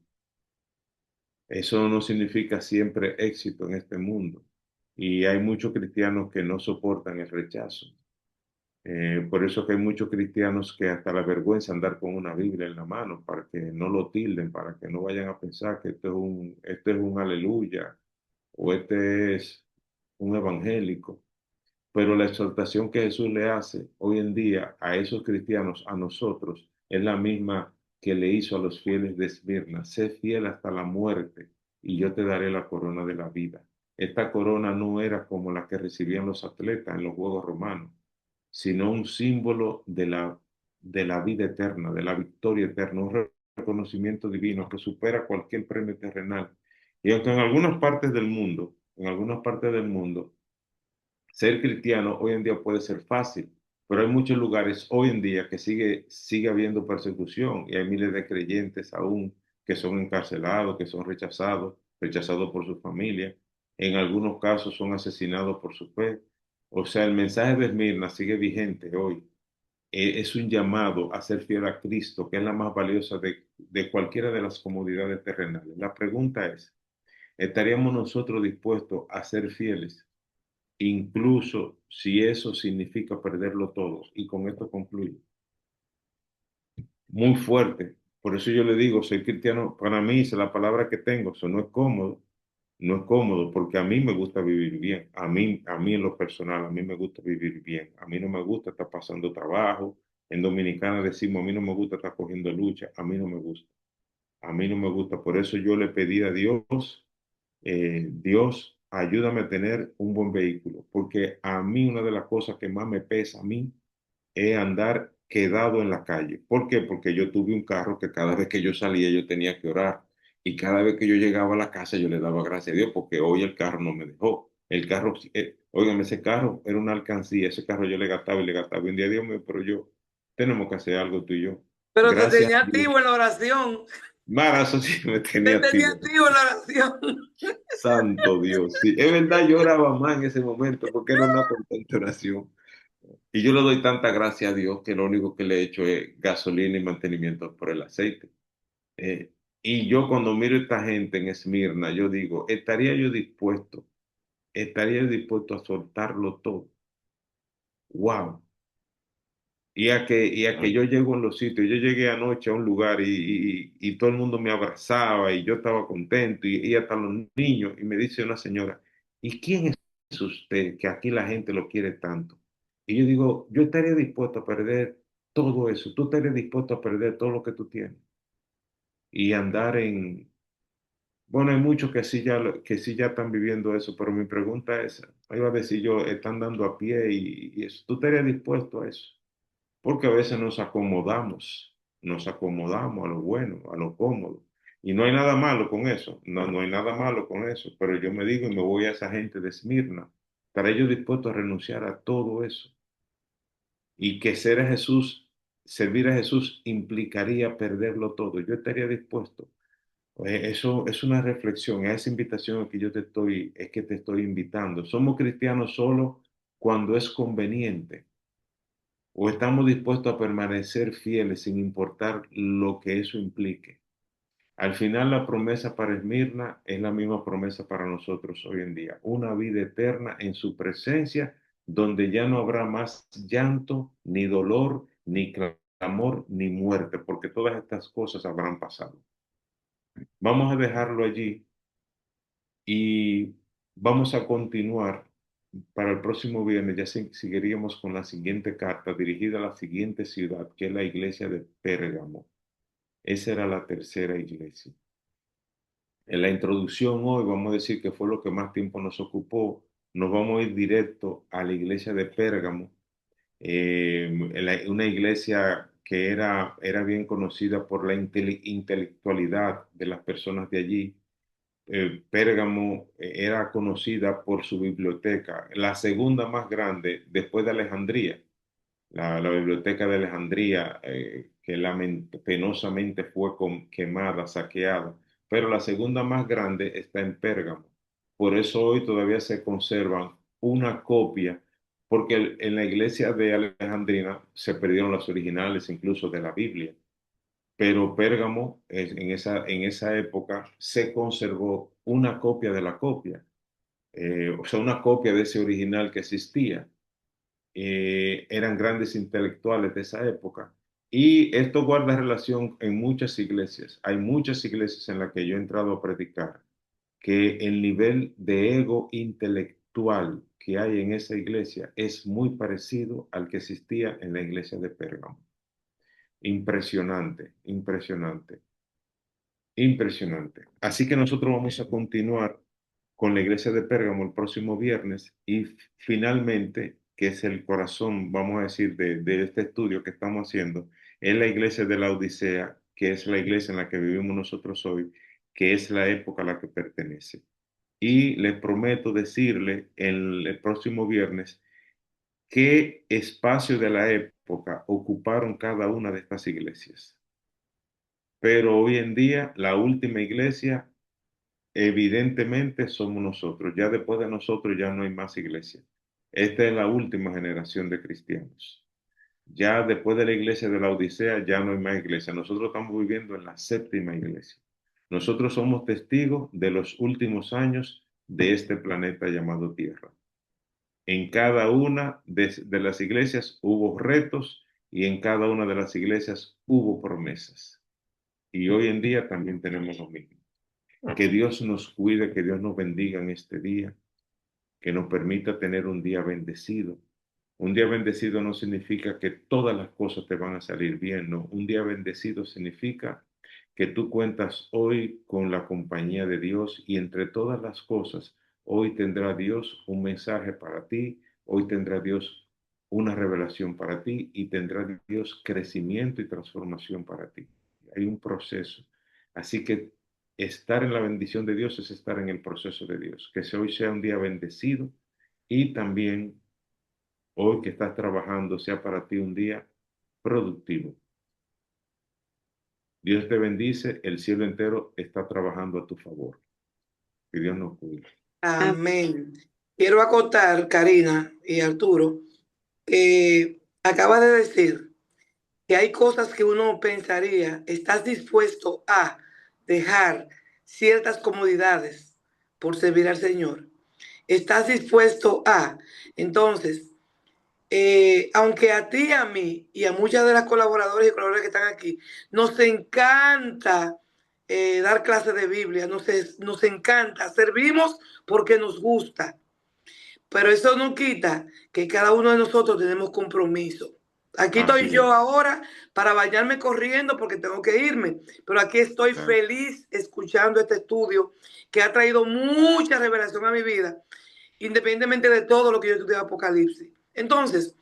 Eso no significa siempre éxito en este mundo. Y hay muchos cristianos que no soportan el rechazo. Por eso que hay muchos cristianos que hasta la vergüenza andar con una Biblia en la mano para que no lo tilden, para que no vayan a pensar que este es un aleluya o este es un evangélico. Pero la exhortación que Jesús le hace hoy en día a esos cristianos, a nosotros, es la misma que le hizo a los fieles de Esmirna. Sé fiel hasta la muerte y yo te daré la corona de la vida. Esta corona no era como la que recibían los atletas en los Juegos Romanos, sino un símbolo de la vida eterna, de la victoria eterna, un reconocimiento divino que supera cualquier premio terrenal. Y aunque en algunas partes del mundo, ser cristiano hoy en día puede ser fácil, pero hay muchos lugares hoy en día que sigue habiendo persecución y hay miles de creyentes aún que son encarcelados, que son rechazados por su familia. En algunos casos son asesinados por su fe. O sea, el mensaje de Esmirna sigue vigente hoy. Es un llamado a ser fiel a Cristo, que es la más valiosa de cualquiera de las comodidades terrenales. La pregunta es, ¿estaríamos nosotros dispuestos a ser fieles incluso si eso significa perderlo todo? Y con esto concluyo. Muy fuerte. Por eso yo le digo, soy cristiano, para mí es la palabra que tengo, eso no es cómodo, no es cómodo porque a mí me gusta vivir bien, a mí en lo personal, a mí me gusta vivir bien, a mí no me gusta estar pasando trabajo, en Dominicana decimos, a mí no me gusta estar cogiendo lucha, a mí no me gusta, a mí no me gusta, por eso yo le pedí a Dios, Dios, ayúdame a tener un buen vehículo, porque a mí una de las cosas que más me pesa a mí es andar quedado en la calle. ¿Por qué? Porque yo tuve un carro que cada vez que yo salía yo tenía que orar y cada vez que yo llegaba a la casa yo le daba gracias a Dios porque hoy el carro no me dejó. El carro, óigame, ese carro era una alcancía, ese carro yo le gastaba y le gastaba. Y un día, Dios mío, pero yo, tenemos que hacer algo tú y yo. Pero te Gracias tenía a Dios. activo en la oración. Mara, eso sí me Te tenía tenía activo. activo en la oración. Santo Dios. Sí, es verdad, yo oraba más en ese momento porque era una constante oración. Y yo le doy tanta gracia a Dios que lo único que le he hecho es gasolina y mantenimiento por el aceite. Eh, y yo cuando miro a esta gente en Esmirna, yo digo, estaría yo dispuesto a soltarlo todo. Wow. Y a que yo llego en los sitios, yo llegué anoche a un lugar y todo el mundo me abrazaba y yo estaba contento y hasta los niños. Y me dice una señora, ¿y quién es usted que aquí la gente lo quiere tanto? Y yo digo, yo estaría dispuesto a perder todo eso, tú estarías dispuesto a perder todo lo que tú tienes y andar en... Bueno, hay muchos que sí ya están viviendo eso, pero mi pregunta es, iba a decir yo, están dando a pie y eso, ¿tú estarías dispuesto a eso? Porque a veces nos acomodamos a lo bueno, a lo cómodo. Y no hay nada malo con eso, no hay nada malo con eso, pero yo me digo y me voy a esa gente de Esmirna, estaré yo dispuesto a renunciar a todo eso y que servir a Jesús implicaría perderlo todo. Yo estaría dispuesto. Eso es una reflexión, es esa invitación que es que te estoy invitando. Somos cristianos solo cuando es conveniente. ¿O estamos dispuestos a permanecer fieles sin importar lo que eso implique? Al final, la promesa para Esmirna es la misma promesa para nosotros hoy en día. Una vida eterna en su presencia, donde ya no habrá más llanto, ni dolor, ni clamor, ni muerte, porque todas estas cosas habrán pasado. Vamos a dejarlo allí y vamos a continuar para el próximo viernes. Ya seguiríamos con la siguiente carta dirigida a la siguiente ciudad, que es la iglesia de Pérgamo. Esa era la tercera iglesia. En la introducción hoy vamos a decir que fue lo que más tiempo nos ocupó. Nos vamos a ir directo a la iglesia de Pérgamo, una iglesia que era bien conocida por la intelectualidad de las personas de allí. Pérgamo era conocida por su biblioteca, la segunda más grande después de Alejandría. La biblioteca de Alejandría, que penosamente fue quemada, saqueada, pero la segunda más grande está en Pérgamo. Por eso hoy todavía se conservan una copia, porque en la iglesia de Alejandría se perdieron las originales incluso de la Biblia, pero Pérgamo en esa época se conservó una copia de la copia, o sea, una copia de ese original que existía. Eran grandes intelectuales de esa época. Y esto guarda relación en muchas iglesias. Hay muchas iglesias en las que yo he entrado a predicar que el nivel de ego intelectual que hay en esa iglesia es muy parecido al que existía en la iglesia de Pérgamo. Impresionante, impresionante. Impresionante. Así que nosotros vamos a continuar con la iglesia de Pérgamo el próximo viernes y finalmente, que es el corazón, vamos a decir, de este estudio que estamos haciendo, es la iglesia de la Odisea, que es la iglesia en la que vivimos nosotros hoy, que es la época a la que pertenece. Y les prometo decirle el próximo viernes qué espacio de la época ocuparon cada una de estas iglesias. Pero hoy en día, la última iglesia evidentemente somos nosotros. Ya después de nosotros ya no hay más iglesia. Esta es la última generación de cristianos. Ya después de la iglesia de la Odisea ya no hay más iglesia. Nosotros estamos viviendo en la séptima iglesia. Nosotros somos testigos de los últimos años de este planeta llamado Tierra. En cada una de las iglesias hubo retos y en cada una de las iglesias hubo promesas. Y hoy en día también tenemos lo mismo. Que Dios nos cuide, que Dios nos bendiga en este día, que nos permita tener un día bendecido. Un día bendecido no significa que todas las cosas te van a salir bien, no. Un día bendecido significa que tú cuentas hoy con la compañía de Dios y entre todas las cosas, hoy tendrá Dios un mensaje para ti, hoy tendrá Dios una revelación para ti y tendrá Dios crecimiento y transformación para ti. Hay un proceso. Así que estar en la bendición de Dios es estar en el proceso de Dios. Que hoy sea un día bendecido y también hoy que estás trabajando sea para ti un día productivo. Dios te bendice, el cielo entero está trabajando a tu favor. Que Dios nos cuide. Amén. Quiero acotar, Karina y Arturo, que acaba de decir que hay cosas que uno pensaría, estás dispuesto a dejar ciertas comodidades por servir al Señor. Estás dispuesto a, entonces, aunque a ti, a mí y a muchas de las colaboradoras y colaboradores que están aquí, nos encanta dar clases de Biblia, nos encanta, servimos porque nos gusta, pero eso no quita que cada uno de nosotros tenemos compromiso. Aquí estoy yo ahora para bañarme corriendo porque tengo que irme, pero aquí estoy feliz escuchando este estudio que ha traído mucha revelación a mi vida, independientemente de todo lo que yo estudié de Apocalipsis. Entonces,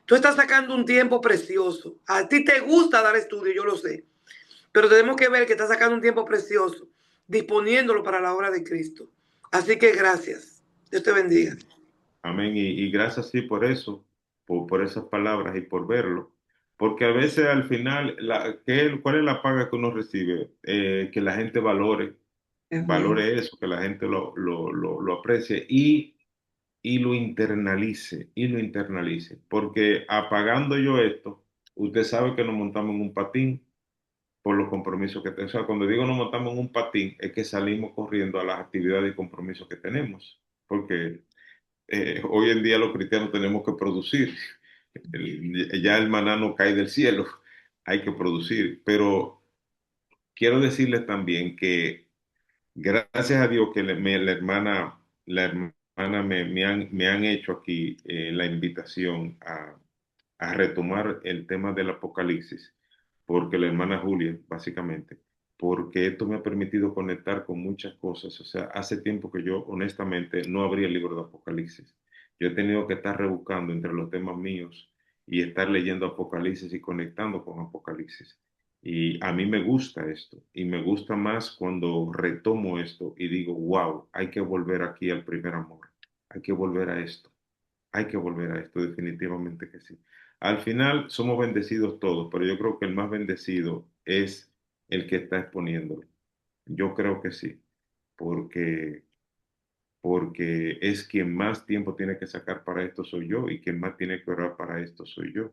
tú estás sacando un tiempo precioso. A ti te gusta dar estudio, yo lo sé, pero tenemos que ver que estás sacando un tiempo precioso, disponiéndolo para la obra de Cristo. Así que gracias. Dios te bendiga. Amén. Y gracias sí por eso, por esas palabras y por verlo. Porque a veces al final, ¿cuál es la paga que uno recibe? Que la gente valore eso, que la gente lo aprecie y lo internalice. Porque apagando yo esto, usted sabe que nos montamos en un patín por los compromisos que tenemos. O sea, cuando digo nos montamos en un patín, es que salimos corriendo a las actividades y compromisos que tenemos. Porque hoy en día los cristianos tenemos que producir. Ya el maná no cae del cielo, hay que producir. Pero quiero decirles también que gracias a Dios que la hermana me han hecho aquí la invitación a retomar el tema del Apocalipsis, porque la hermana Julia, básicamente. porque esto me ha permitido conectar con muchas cosas. O sea, hace tiempo que yo honestamente no abría el libro de Apocalipsis. Yo he tenido que estar rebuscando entre los temas míos y estar leyendo Apocalipsis y conectando con Apocalipsis. Y a mí me gusta esto, y me gusta más cuando retomo esto y digo, wow, hay que volver aquí al primer amor, hay que volver a esto, hay que volver a esto, definitivamente que sí. Al final somos bendecidos todos, pero yo creo que el más bendecido es el que está exponiéndolo. Yo creo que sí, porque, porque es quien más tiempo tiene que sacar para esto soy yo y quien más tiene que orar para esto soy yo.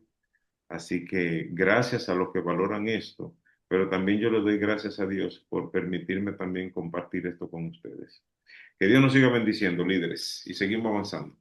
Así que gracias a los que valoran esto, pero también yo le doy gracias a Dios por permitirme también compartir esto con ustedes. Que Dios nos siga bendiciendo, líderes, y seguimos avanzando.